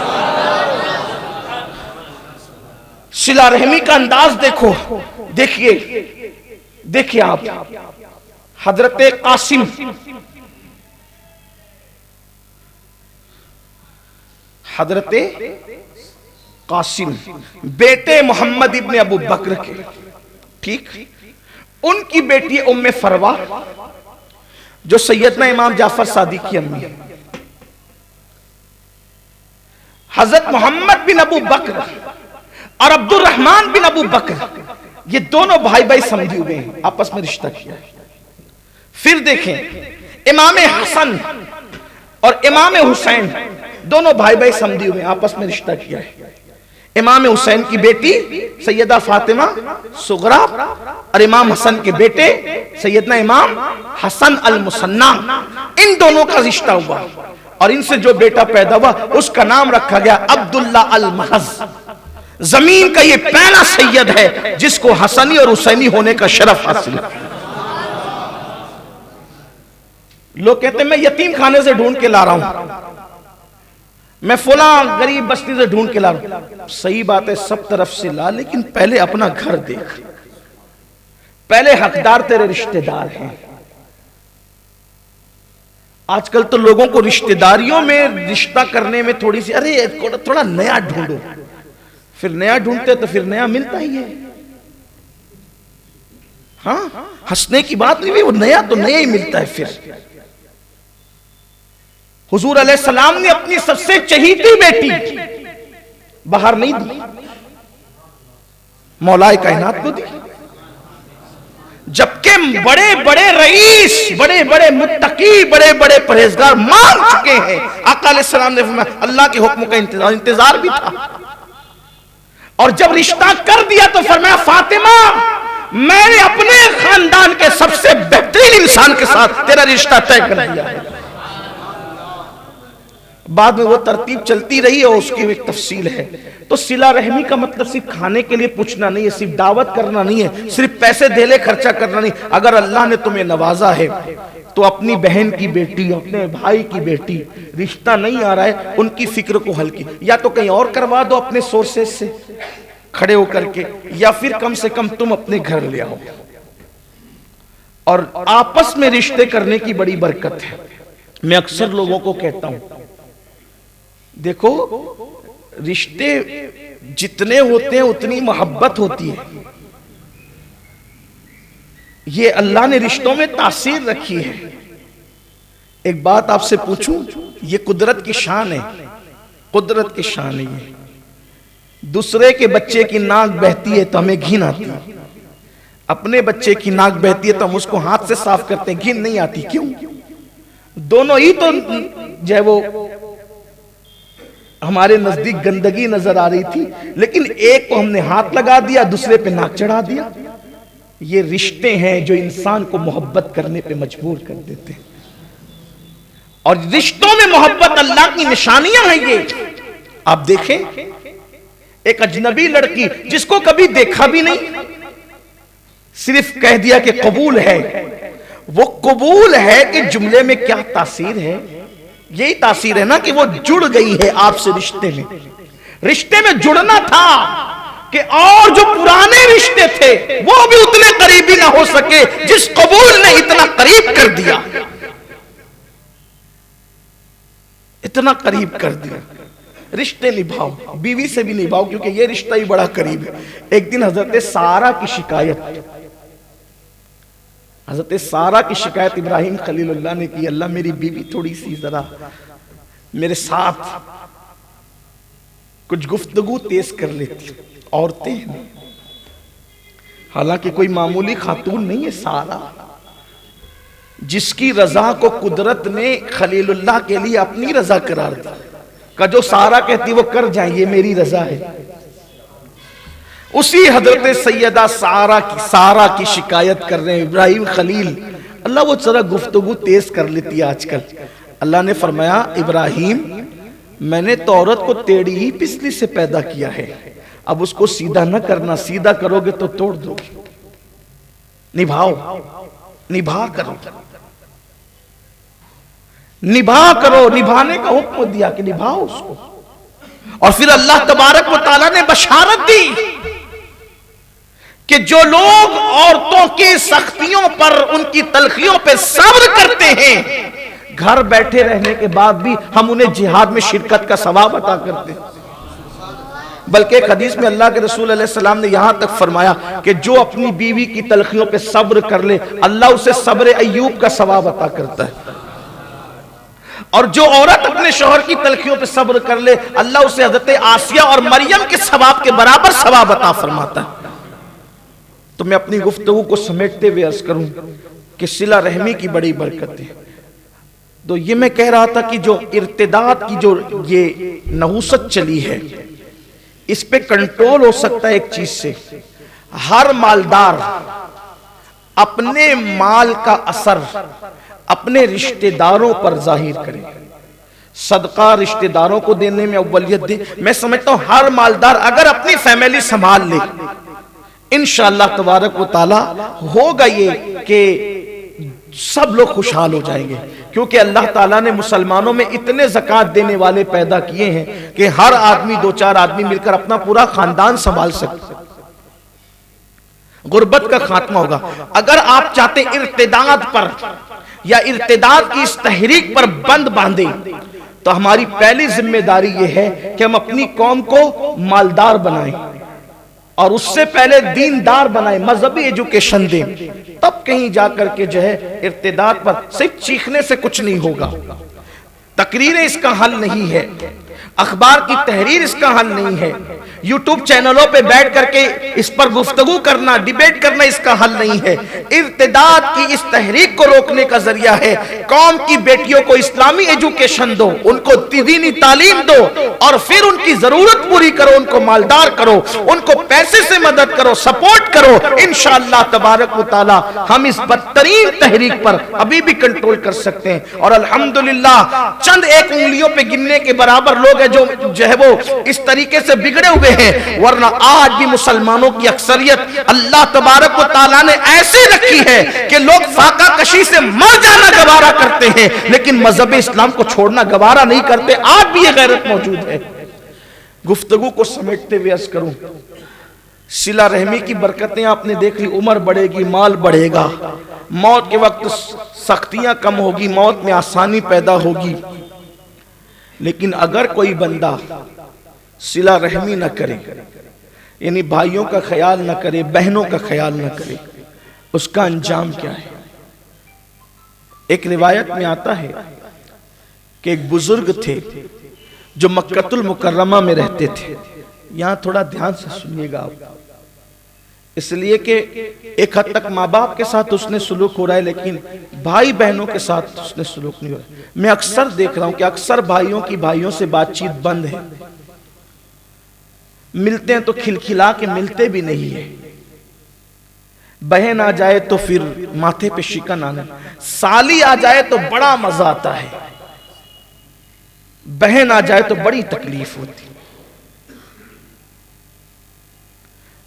صلہ رحمی کا انداز دیکھو، دیکھیے آپ حضرت قاسم بیٹے محمد ابن ابو بکر کے، ٹھیک، ان کی بیٹی ام فروا جو سیدنا امام جعفر صادق کی امی ہے، حضرت محمد بن ابو بکر اور عبد الرحمن بن ابو بکر، یہ دونوں بھائی سمجھی ہوئے ہیں، آپس میں رشتہ کیا ہے۔ پھر دیکھیں امام حسن اور امام حسین دونوں بھائی سمجھی ہوئے ہیں، آپس میں رشتہ کیا ہے۔ امام حسین کی بیٹی سیدہ فاطمہ صغرا اور امام حسن کے بیٹے سیدنا امام حسن المثنی، ان دونوں کا رشتہ ہوا، اور ان سے جو بیٹا پیدا ہوا اس کا نام رکھا گیا عبداللہ المحض۔ زمین کا یہ پہلا سید ہے جس کو حسنی اور حسینی ہونے کا شرف حاصل ہے۔ لوگ کہتے ہیں میں یتیم خانے سے ڈھونڈ کے لا رہا ہوں، میں فلاں غریب بستی سے ڈھونڈ کے لا رہا ہوں۔ صحیح بات ہے، سب طرف سے لا، لیکن پہلے اپنا گھر دیکھ، پہلے حقدار تیرے رشتہ دار ہیں۔ آج کل تو لوگوں کو رشتہ داریوں میں رشتہ کرنے میں تھوڑی سی تھوڑا نیا ڈھونڈو، پھر نیا ڈھونڈتے تو پھر نیا ملتا ہی ہے۔ ہاں، ہنسنے کی بات نہیں، وہ نیا تو نیا ہی ملتا ہے۔ پھر حضور علیہ السلام نے اپنی سب سے چہیتی بیٹی باہر نہیں دی، مولا کائنات کو دی، جبکہ بڑے بڑے رئیس، بڑے بڑے متقی، بڑے بڑے پرہیزگار مان چکے ہیں۔ آقا علیہ السلام نے فرمایا اللہ کے حکم کا انتظار بھی تھا، اور جب رشتہ کر دیا تو فرمایا فاطمہ میں نے اپنے خاندان کے سب سے بہترین انسان کے ساتھ تیرا رشتہ طے کر دیا ہے۔ بعد میں وہ ترتیب چلتی رہی اور اس کی ایک تفصیل ہے۔ تو صلہ رحمی کا مطلب صرف کھانے کے لیے پوچھنا نہیں ہے، صرف دعوت کرنا نہیں ہے، صرف پیسے دے لے خرچہ کرنا نہیں۔ اگر اللہ نے تمہیں نوازا ہے تو اپنی بہن کی بیٹی، اپنے بھائی کی بیٹی، رشتہ نہیں آ رہا ہے، ان کی فکر کو حل کی، یا تو کہیں اور کروا دو اپنے سورسز سے کھڑے ہو کر کے، یا پھر کم سے کم تم اپنے گھر لے آؤ۔ اور آپس میں رشتے کرنے کی بڑی برکت ہے۔ میں اکثر لوگوں کو کہتا ہوں دیکھو رشتے جتنے ہوتے ہیں اتنی محبت ہوتی ہے، یہ اللہ نے رشتوں میں تاثیر رکھی ہے۔ ایک بات آپ سے پوچھوں، یہ قدرت کی شان ہے، قدرت کی شان ہے۔ یہ دوسرے کے بچے کی ناک بہتی ہے تو ہمیں گھن آتی ہے، اپنے بچے کی ناک بہتی ہے تو ہم اس کو ہاتھ سے صاف کرتے ہیں، گھن نہیں آتی۔ کیوں؟ دونوں ہی تو جو ہے وہ ہمارے نزدیک گندگی نظر آ رہی تھی، لیکن ایک کو ہم نے ہاتھ لگا دیا، دوسرے پہ ناک چڑھا دیا۔ یہ رشتے ہیں جو انسان کو محبت کرنے پہ مجبور کر دیتے ہیں، اور رشتوں میں محبت اللہ کی نشانیاں ہیں۔ یہ آپ دیکھیں ایک اجنبی لڑکی جس کو کبھی دیکھا بھی نہیں، صرف کہہ دیا کہ قبول ہے، وہ قبول ہے کہ جملے میں کیا تاثیر ہے؟ یہی تاثیر ہے نا کہ وہ جڑ گئی ہے آپ سے رشتے میں۔ رشتے میں جڑنا تھا کہ اور جو پرانے رشتے تھے وہ بھی اتنے قریبی نہ ہو سکے جس قبول نے اتنا قریب کر دیا، اتنا قریب کر دیا۔ رشتے نبھاؤ، بیوی سے بھی نبھاؤ، کیونکہ یہ رشتہ ہی بڑا قریب ہے۔ ایک دن حضرت سارہ کی شکایت، حضرت سارہ کی شکایت ابراہیم خلیل اللہ نے کی، اللہ میری بیوی تھوڑی سی ذرا میرے ساتھ کچھ گفتگو تیز کر لیتی، عورتیں ہیں، حالانکہ کوئی معمولی خاتون نہیں ہے سارہ، جس کی رضا کو قدرت نے خلیل اللہ کے لیے اپنی رضا قرار دی، کہ جو سارہ کہتی وہ کر جائیں، یہ میری رضا ہے۔ اسی حضرت سیدہ سارہ کی شکایت کر رہے ہیں ابراہیم خلیل. اللہ وہ ذرا گفتگو تیز کر لیتی ہے آج کل. اللہ نے فرمایا ابراہیم میں نے تو عورت کو ٹیڑھی ہی پسلی سے پیدا کیا ہے, اب اس کو سیدھا نہ کرنا, سیدھا کرو گے تو توڑ دو گے. نبھاؤ, نبھا کرو, نبھا کرو. نبھانے کا حکم دیا کہ نبھاؤ اس کو. اور پھر اللہ تبارک و تعالیٰ نے بشارت دی کہ جو لوگ عورتوں کی سختیوں پر, ان کی تلخیوں پہ صبر کرتے ہیں, گھر بیٹھے رہنے کے بعد بھی ہم انہیں جہاد میں شرکت کا ثواب عطا کرتے ہیں. بلکہ ایک حدیث میں اللہ کے رسول علیہ السلام نے یہاں تک فرمایا کہ جو اپنی بیوی کی تلخیوں پہ صبر کر لے, اللہ اسے صبر ایوب کا ثواب عطا کرتا ہے. اور جو عورت اپنے شوہر کی تلخیوں پہ صبر کر لے, اللہ اسے حضرت آسیہ اور مریم کے ثواب کے برابر ثواب عطا فرماتا ہے. تو میں اپنی گفتگو کو سمیٹتے ہوئے عرض کروں کہ صلہ رحمی کی بڑی برکت ہے. تو یہ میں کہہ رہا تھا کہ جو ارتداد کی جو یہ نحوست چلی ہے, اس پہ کنٹرول ہو سکتا ہے ایک چیز سے. ہر مالدار اپنے مال کا اثر اپنے رشتہ داروں پر ظاہر کرے. صدقہ رشتہ داروں کو دینے میں اولیت دے. میں سمجھتا ہوں ہر مالدار اگر اپنی فیملی سنبھال لے, انشاءاللہ تبارک و تعالی ہوگا یہ کہ سب لوگ خوشحال ہو جائیں گے. کیونکہ اللہ تعالیٰ نے مسلمانوں میں اتنے زکوٰۃ دینے والے پیدا کیے ہیں کہ ہر آدمی 2-4 آدمی مل کر اپنا پورا خاندان سنبھال سکتے. غربت کا خاتمہ ہوگا. اگر آپ چاہتے ارتداد پر یا ارتداد کی اس تحریک پر بند باندھیں, تو ہماری پہلی ذمہ داری یہ ہے کہ ہم اپنی قوم کو مالدار بنائیں, اور اس سے پہلے دیندار بنائیں, مذہبی ایجوکیشن دیں. تب کہیں جا کر کے جو ہے ارتداد پر صرف چیخنے سے کچھ نہیں ہوگا. تقریریں اس کا حل نہیں ہے, اخبار کی تحریر اس کا حل نہیں ہے, یوٹیوب چینلوں پہ بیٹھ کر کے اس پر گفتگو کرنا, ڈیبیٹ کرنا اس کا حل نہیں ہے. ارتداد کی اس تحریک کو روکنے کا ذریعہ ہے قوم کی بیٹیوں کو اسلامی ایجوکیشن دو, ان کو دینی تعلیم دو, اور پھر ان کی ضرورت پوری کرو, ان کو مالدار کرو, ان کو پیسے سے مدد کرو, سپورٹ کرو. انشاءاللہ تبارک و تعالی ہم اس بدترین تحریک پر ابھی بھی کنٹرول کر سکتے ہیں. اور الحمدللہ چند ایک انگلیوں پہ گننے کے برابر لوگ ہیں جو ہے وہ اس طریقے سے بگڑے ہوئے ہیں, ورنہ آج بھی مسلمانوں کی اکثریت اللہ تبارک و تعالیٰ نے ایسی رکھی ہے کہ لوگ فاقہ کشی سے مر جانا گوارا کرتے ہیں, لیکن مذہب اسلام کو چھوڑنا گوارا نہیں کرتے. آج بھی یہ غیرت موجود ہے. گفتگو کو سمیٹتے ہوئے عرض کروں, صلہ رحمی کی برکتیں آپ نے دیکھ لی. عمر بڑھے گی, مال بڑھے گا, موت کے وقت سختیاں کم ہوگی, موت میں آسانی پیدا ہوگی. لیکن اگر کوئی بندہ صلہ رحمی نہ کرے, یعنی بھائیوں کا خیال نہ کرے, بہنوں کا خیال نہ کرے, اس کا انجام کیا ہے؟ ایک روایت میں آتا ہے کہ ایک بزرگ تھے جو مکہ المکرمہ میں رہتے تھے. یہاں تھوڑا دھیان سے سنیے گا آپ, اس لیے کہ ایک حد تک ماں باپ کے ساتھ اس نے سلوک ہو رہا ہے, لیکن بھائی بہنوں کے ساتھ اس نے سلوک نہیں ہو رہا ہے. میں اکثر دیکھ رہا ہوں کہ اکثر بھائیوں کی بھائیوں سے بات چیت بند ہے. ملتے ہیں تو کھلکھلا کے ملتے بھی نہیں ہے. بہن آ جائے تو پھر ماتھے پہ شکن آنا, سالی آ جائے تو بڑا مزہ آتا ہے, بہن آ جائے تو بڑی تکلیف ہوتی.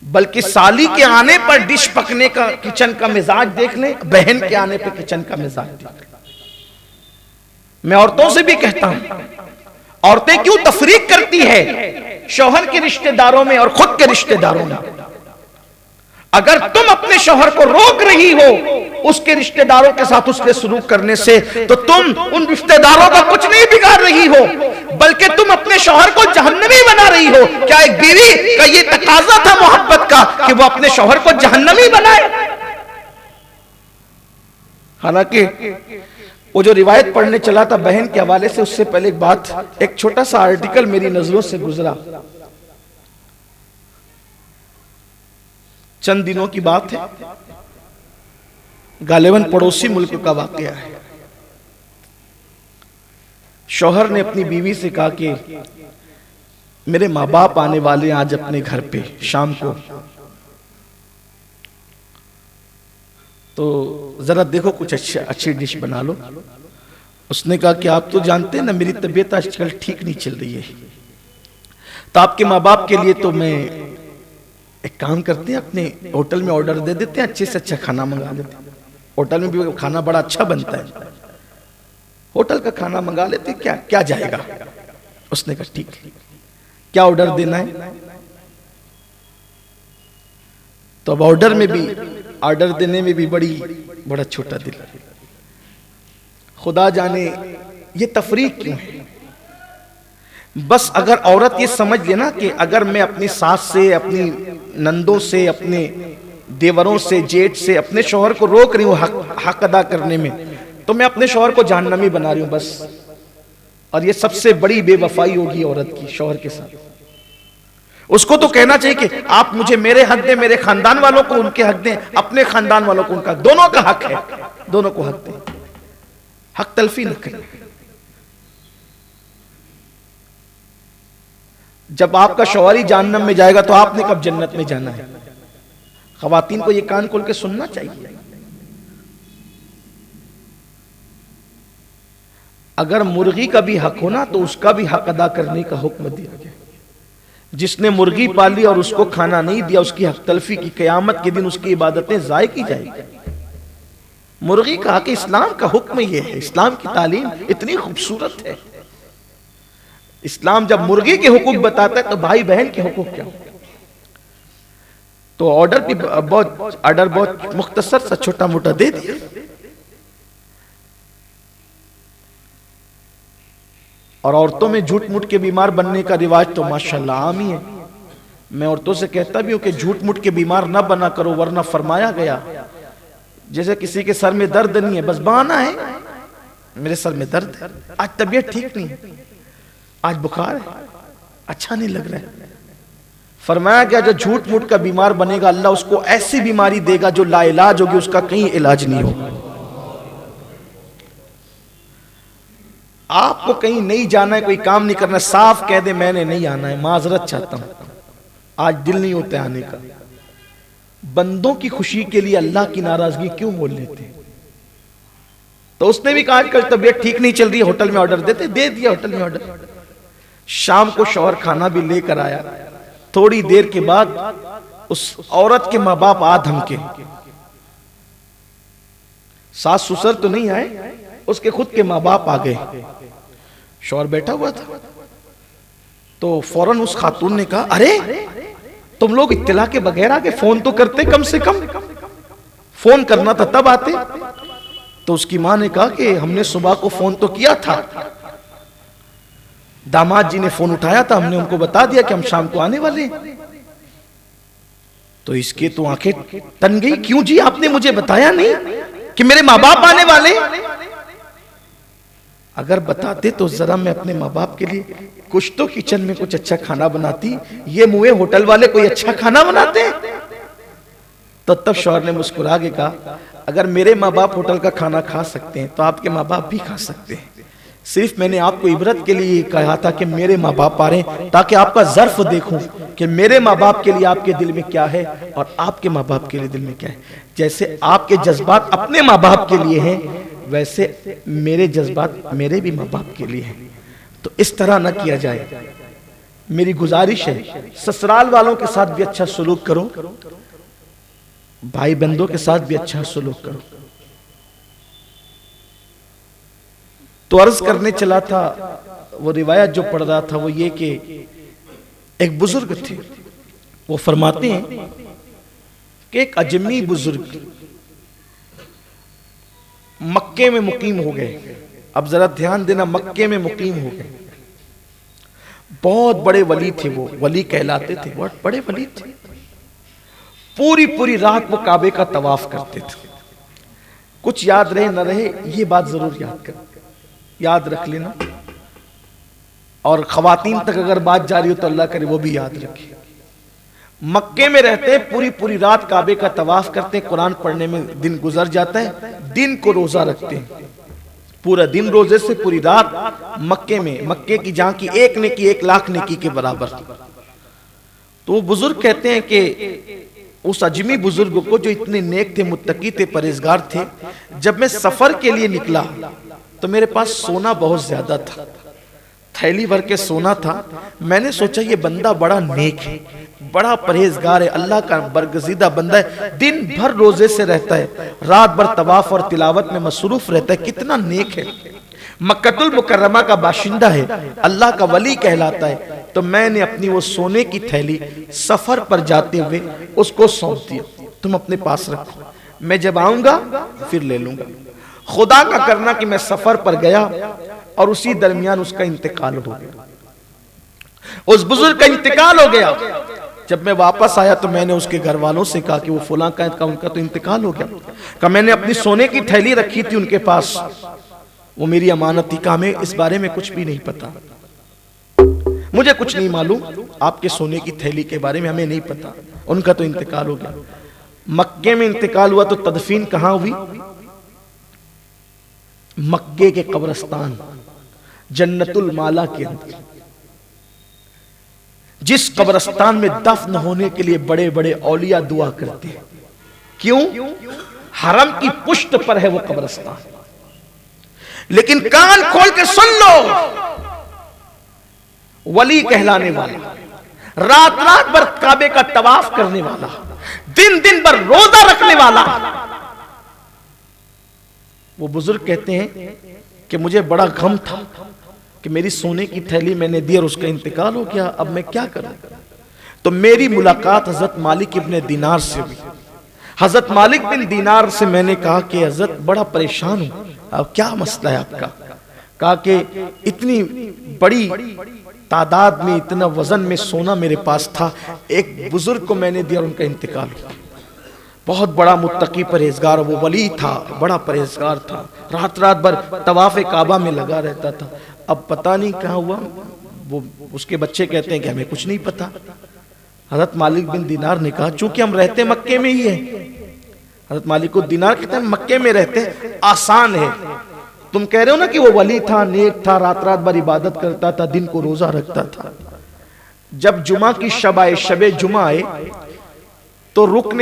بلکہ سالی کے آنے پر ڈش پکنے کا کچن کا مزاج دیکھ لیں, بہن کے آنے پر کچن کا مزاج دیکھ لیں. میں عورتوں سے بھی کہتا ہوں, عورتیں کیوں تفریق کرتی ہے شوہر کے رشتہ داروں میں اور خود کے رشتہ داروں میں؟ اگر تم اپنے شوہر کو روک رہی ہو اس کے رشتہ داروں کے ساتھ اس کے سلوک کرنے سے, تو تم ان رشتہ داروں کا کچھ نہیں بگاڑ رہی ہو, بلکہ تم اپنے شوہر کو جہنمی بنا رہی ہو. کیا ایک بیوی کا یہ تقاضا تھا محبت کا کہ وہ اپنے شوہر کو جہنمی بنائے؟ حالانکہ وہ جو روایت پڑھنے چلا تھا بہن کے حوالے سے, اس سے پہلے ایک بات, ایک چھوٹا سا آرٹیکل میری نظروں سے گزرا. چند دنوں کی بات ہے, غالباً پڑوسی ملک کا واقعہ ہے. شوہر نے اپنی بیوی سے کہا کہ میرے ماں باپ آنے والے ہیں آج اپنے گھر پہ شام کو, تو ذرا دیکھو کچھ اچھی ڈش بنا لو. اس نے کہا کہ آپ تو جانتے ہیں نا میری طبیعت آج کل ٹھیک نہیں چل رہی ہے، تو آپ کے ماں باپ کے لیے تو میں ایک کام کرتے ہیں، اپنے ہوٹل میں آرڈر دے دیتے ہیں، اچھے سے اچھا کھانا منگا لیتے ہیں. ہوٹل میں بھی کھانا بڑا اچھا بنتا ہے، ہوٹل کا کھانا منگا لیتے ہیں، کیا جائے گا. اس نے کہا ٹھیک ہے، کیا آرڈر دینا ہے؟ تو اب آرڈر دینے میں بھی بڑا چھوٹا دل. خدا جانے یہ تفریق کیوں ہے. بس اگر عورت یہ سمجھ لینا کہ اگر میں اپنی ساس سے، اپنی نندوں سے، اپنے دیوروں سے، جیٹ سے اپنے شوہر کو روک رہی ہوں حق ادا کرنے میں، تو میں اپنے شوہر کو جہنمی بنا رہی ہوں بس. اور یہ سب سے بڑی بے وفائی ہوگی عورت کی شوہر کے ساتھ. اس کو تو کہنا چاہیے کہ آپ مجھے میرے حق دیں، میرے خاندان والوں کو ان کے حق دیں، اپنے خاندان والوں کو ان کا، دونوں کا حق ہے، دونوں کو حق دیں، حق تلفی نہ کریں. جب آپ کا شوہر ہی جہنم میں جائے گا تو آپ نے کب جنت میں جانا ہے؟ خواتین کو یہ کان کھول کے سننا چاہیے. اگر مرغی کا بھی حق ہونا تو اس کا بھی حق ادا کرنے کا حکم دیا گیا. جس نے مرغی پالی اور اس کو کھانا نہیں دیا، اس کی حق تلفی کی، قیامت کے دن اس کی عبادتیں ضائع کی جائے گی. مرغی کا حق، اسلام کا حکم یہ ہے. اسلام کی تعلیم اتنی خوبصورت ہے. اسلام جب مرغی کے حقوق بتاتا ہے تو بھائی بہن کے حقوق کیا ہو. تو آرڈر بہت مختصر سا چھوٹا موٹا دے دیا. اور عورتوں میں جھوٹ موٹ کے بیمار بننے کا رواج تو ماشاءاللہ عام ہی ہے. میں عورتوں سے کہتا بھی ہوں کہ جھوٹ موٹ کے بیمار نہ بنا کرو، ورنہ فرمایا گیا جیسے کسی کے سر میں درد نہیں ہے، بس بہانہ ہے، میرے سر میں درد ہے، آج طبیعت ٹھیک نہیں ہے، آج بخار ہے، اچھا نہیں لگ رہا ہے. فرمایا گیا جو جھوٹ موٹ کا بیمار بنے گا اللہ اس کو ایسی بیماری دے گا جو لا علاج ہوگی، اس کا کہیں علاج نہیں ہوگا. آپ کو کہیں نہیں جانا ہے، کوئی کام نہیں کرنا، صاف کہہ دے میں نے نہیں آنا ہے، معذرت چاہتا ہوں، آج دل نہیں ہوتا آنے کا. بندوں کی خوشی کے لیے اللہ کی ناراضگی کیوں مول لیتے ہیں؟ تو اس نے بھی کہا آج کل طبیعت ٹھیک نہیں چل رہی، ہوٹل میں آرڈر دیتے، دے دیا ہوٹل میں آرڈر. شام کو شوہر کھانا بھی لے کر آیا. تھوڑی دیر کے بعد اس عورت کے ماں باپ آ دھمکے. ساس سسر تو نہیں آئے، اس کے خود کے ماں باپ آ گئے. شوہر بیٹھا ہوا تھا تو فوراً اس خاتون نے کہا ارے تم لوگ اطلاع کے بغیر آگے، فون تو کرتے، کم سے کم فون کرنا تھا تب آتے. تو اس کی ماں نے کہا کہ ہم نے صبح کو فون تو کیا تھا، داماد جی نے فون اٹھایا تھا، ہم نے ان کو بتا دیا کہ ہم شام کو آنے والے ہیں. تو اس کے تو آنکھیں تن گئی، کیوں جی آپ نے مجھے بتایا نہیں کہ میرے ماں باپ آنے والے؟ اگر بتاتے تو ذرا میں اپنے ماں باپ کے لیے کچھ تو کچن میں کچھ اچھا کھانا بناتی. یہ موئے ہوٹل والے کوئی اچھا کھانا بناتے ہیں؟ تو تب شوہر نے مسکرا کے کہا اگر میرے ماں باپ ہوٹل کا کھانا کھا سکتے ہیں تو آپ کے ماں باپ بھی کھا سکتے ہیں. صرف میں نے آپ کو عبرت کے لیے کہا تھا کہ میرے ماں باپ آ رہے ہیں تاکہ آپ کا ظرف دیکھوں کہ میرے ماں باپ کے لیے آپ کے دل میں کیا ہے اور آپ کے ماں باپ کے لیے دل میں کیا ہے. جیسے آپ کے جذبات اپنے ماں باپ کے لیے ہیں ویسے میرے جذبات میرے بھی ماں باپ کے لیے ہیں. تو اس طرح نہ کیا جائے. میری گزارش ہے سسرال والوں کے ساتھ بھی اچھا سلوک کرو، بھائی بندوں کے ساتھ بھی اچھا سلوک کرو. تو عرض کرنے چلا تھا، وہ روایت جو پڑھ رہا تھا وہ یہ کہ ایک بزرگ تھے، وہ فرماتے ہیں کہ ایک اجمی بزرگ مکے میں مقیم ہو گئے. اب ذرا دھیان دینا، مکے میں مقیم ہو گئے. بہت بڑے ولی تھے، وہ ولی کہلاتے تھے، بہت بڑے ولی تھے. پوری رات وہ کعبے کا طواف کرتے تھے. کچھ یاد رہے نہ رہے یہ بات ضرور یاد رکھ لینا، اور خواتین تک اگر بات جاری ہو تو اللہ کرے وہ بھی یاد رکھے. مکے میں رہتے پوری رات کعبے کا طواف کرتے، قرآن پڑھنے میں دن گزر جاتا ہے، دن کو روزہ رکھتے ہیں، پورا دن روزے سے پوری رات مکے میں. مکے کی جہاں کی ایک نیکی 1,00,000 نیکی کے برابر. تو وہ بزرگ کہتے ہیں کہ اس اجمی بزرگ کو جو اتنے نیک تھے، متقی تھے، پرہیزگار تھے، جب میں سفر کے لیے نکلا تو میرے پاس سونا بہت زیادہ تھا، تھیلی بھر کے سونا تھا۔ میں نے سوچا یہ بندہ بڑا نیک ہے، بڑا پرہیزگار ہے، اللہ کا برگزیدہ بندہ ہے، دن بھر روزے سے رہتا ہے، رات بھر طواف اور تلاوت میں مصروف رہتا ہے، کتنا نیک ہے، مکہ المکرمہ کا باشندہ ہے، اللہ کا ولی کہلاتا ہے۔ تو میں نے اپنی وہ سونے کی تھیلی سفر پر جاتے ہوئے اس کو سونپ دیا، تم اپنے پاس رکھو، میں جب آؤں گا پھر لے لوں گا۔ خدا کا کرنا کہ میں سفر پر گیا اور اسی درمیان اس کا انتقال ہو گیا، اس بزرگ کا انتقال ہو گیا۔ جب میں واپس آیا تو میں نے اس کے گھر والوں سے کہا کہ وہ فلاں کا ان کا تو انتقال ہو گیا، کہ میں نے اپنی سونے کی تھیلی رکھی تھی ان کے پاس، وہ میری امانت تھی، کہ ہمیں اس بارے میں کچھ بھی نہیں پتا، مجھے کچھ نہیں معلوم آپ کے سونے کی تھیلی کے بارے میں، ہمیں نہیں پتا، ان کا تو انتقال ہو گیا۔ مکے میں انتقال ہوا تو تدفین کہاں ہوئی؟ مکے کے قبرستان جنت المالا کے اندر، جس قبرستان میں دفن ہونے کے لیے بڑے بڑے اولیاء دعا کرتے ہیں۔ کیوں؟ حرم کی پشت پر ہے وہ قبرستان، لیکن کان کھول کے سن لو، ولی کہلانے والا، رات رات بھر کعبے کا طواف کرنے والا، دن دن بھر روزہ رکھنے والا، وہ بزرگ کہتے ہیں کہ مجھے بڑا غم تھا کہ میری سونے کی تھیلی میں نے دی اور اس کا انتقال ہو گیا، اب میں کیا کروں؟ تو میری ملاقات حضرت مالک ابن دینار سے ہوئی۔ حضرت مالک بن دینار سے میں نے کہا کہ حضرت بڑا پریشان ہوں، اب کیا مسئلہ ہے آپ کا؟ کہا کہ اتنی بڑی تعداد میں، اتنا وزن میں سونا میرے پاس تھا، ایک بزرگ کو میں نے دیا اور ان کا انتقال ہوا، بہت بڑا متقی پرہیزگار، وہ ولی تھا، بڑا پرہیزگار تھا، رات رات بھر طواف کعبہ میں لگا رہتا تھا، اب پتہ نہیں کہاں ہوا۔ وہ اس کے بچے کہتے ہیں کہ ہمیں کچھ نہیں پتا۔ حضرت مالک بن دینار نے کہا چونکہ ہم رہتے مکے میں ہی ہیں، حضرت مالک بن دینار کہتے ہیں مکے میں رہتے آسان ہے، تم کہہ رہے ہو نا کہ وہ ولی تھا، نیک تھا، رات رات بھر عبادت کرتا تھا، دن کو روزہ رکھتا تھا، جب جمعہ کی شب آئے، شب جمعہ آئے تو رکن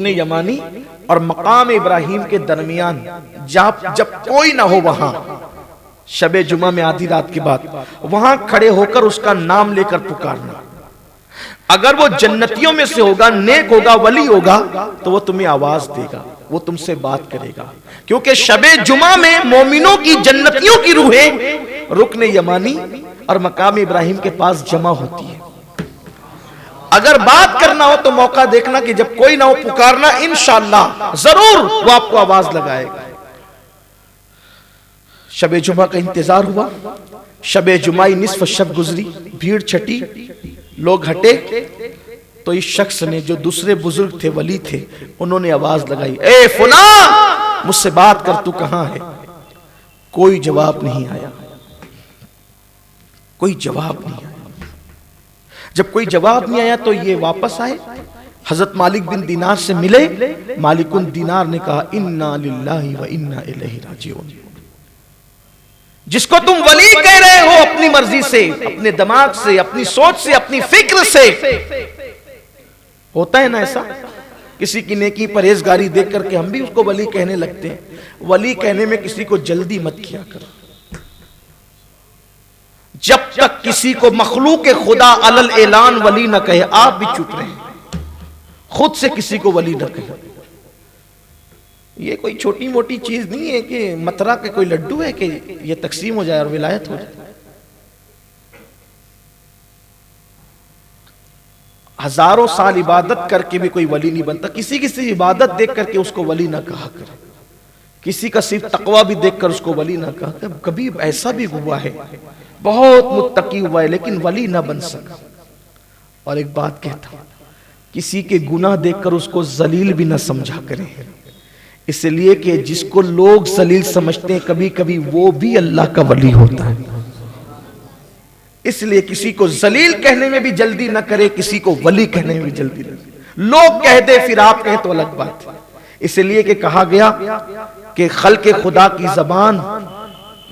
یمانی اور مقام ابراہیم کے درمیان جب کوئی نہ ہو، وہاں شب جمعہ میں آدھی رات کے بعد وہاں کھڑے ہو کر اس کا نام لے کر پکارنا، اگر وہ جنتیوں میں سے ہوگا، نیک ہوگا، ولی ہوگا تو وہ تمہیں آواز دے گا، وہ تم سے بات کرے گا، کیونکہ شب جمعہ میں مومنوں کی، جنتیوں کی روحیں رکن یمانی اور مقام ابراہیم کے پاس جمع ہوتی ہے۔ اگر بات کرنا ہو تو موقع دیکھنا کہ جب کوئی نہ ہو پکارنا، انشاءاللہ ضرور وہ آپ کو آواز لگائے گا۔ شب جمعہ کا انتظار ہوا، شب جمعہ نصف شب گزری، بھیڑ چھٹی، لوگ ہٹے، تو اس شخص نے جو دوسرے بزرگ تھے، ولی تھے، انہوں نے آواز لگائی، اے فلاں مجھ سے بات کر، تو کہاں ہے؟ کوئی جواب نہیں آیا، کوئی جواب نہیں آیا۔ جب کوئی جواب نہیں آیا تو یہ واپس آئے، حضرت مالک بن دینار سے ملے، مالک بن دینار نے کہا انا للہ و انا الیہ راجعون، جس کو تم ولی کہہ رہے ہو اپنی مرضی سے، اپنے دماغ سے، اپنی سوچ سے، اپنی فکر سے، ہوتا ہے نا ایسا، کسی کی نیکی پرہیزگاری دیکھ کر کے ہم بھی اس کو ولی کہنے لگتے ہیں۔ ولی کہنے میں کسی کو جلدی مت کیا کرو، جب تک کسی کو مخلوق خدا علل اعلان ولی نہ کہے، آپ بھی چپ رہے، خود سے کسی کو ولی نہ کہے۔ یہ کوئی چھوٹی موٹی چیز نہیں ہے کہ مترا کے کوئی لڈو ہے کہ یہ تقسیم ہو جائے اور ولایت ہو جائے۔ ہزاروں سال عبادت کر کے بھی کوئی ولی نہیں بنتا، کسی عبادت دیکھ کر کے اس کو ولی نہ کہا کرے، کسی کا صرف تقوی بھی دیکھ کر اس کو ولی نہ کہا کرے۔ کبھی ایسا بھی ہوا ہے، بہت متقی ہوا ہے لیکن ولی نہ بن سکا۔ اور ایک بات کہتا ہوں، کسی کے گناہ دیکھ کر اس کو ذلیل بھی نہ سمجھا کریں، اس لیے کہ جس کو لوگ ذلیل سمجھتے ہیں کبھی کبھی وہ بھی اللہ کا ولی ہوتا ہے، اس لیے کسی کو ذلیل کہنے میں بھی جلدی نہ کرے، کسی کو ولی کہنے میں بھی جلدی نہ کرے۔ لوگ کہہ دے پھر آپ کہیں تو الگ بات ہے، اس لیے کہ کہا گیا کہ خلق خدا کی زبان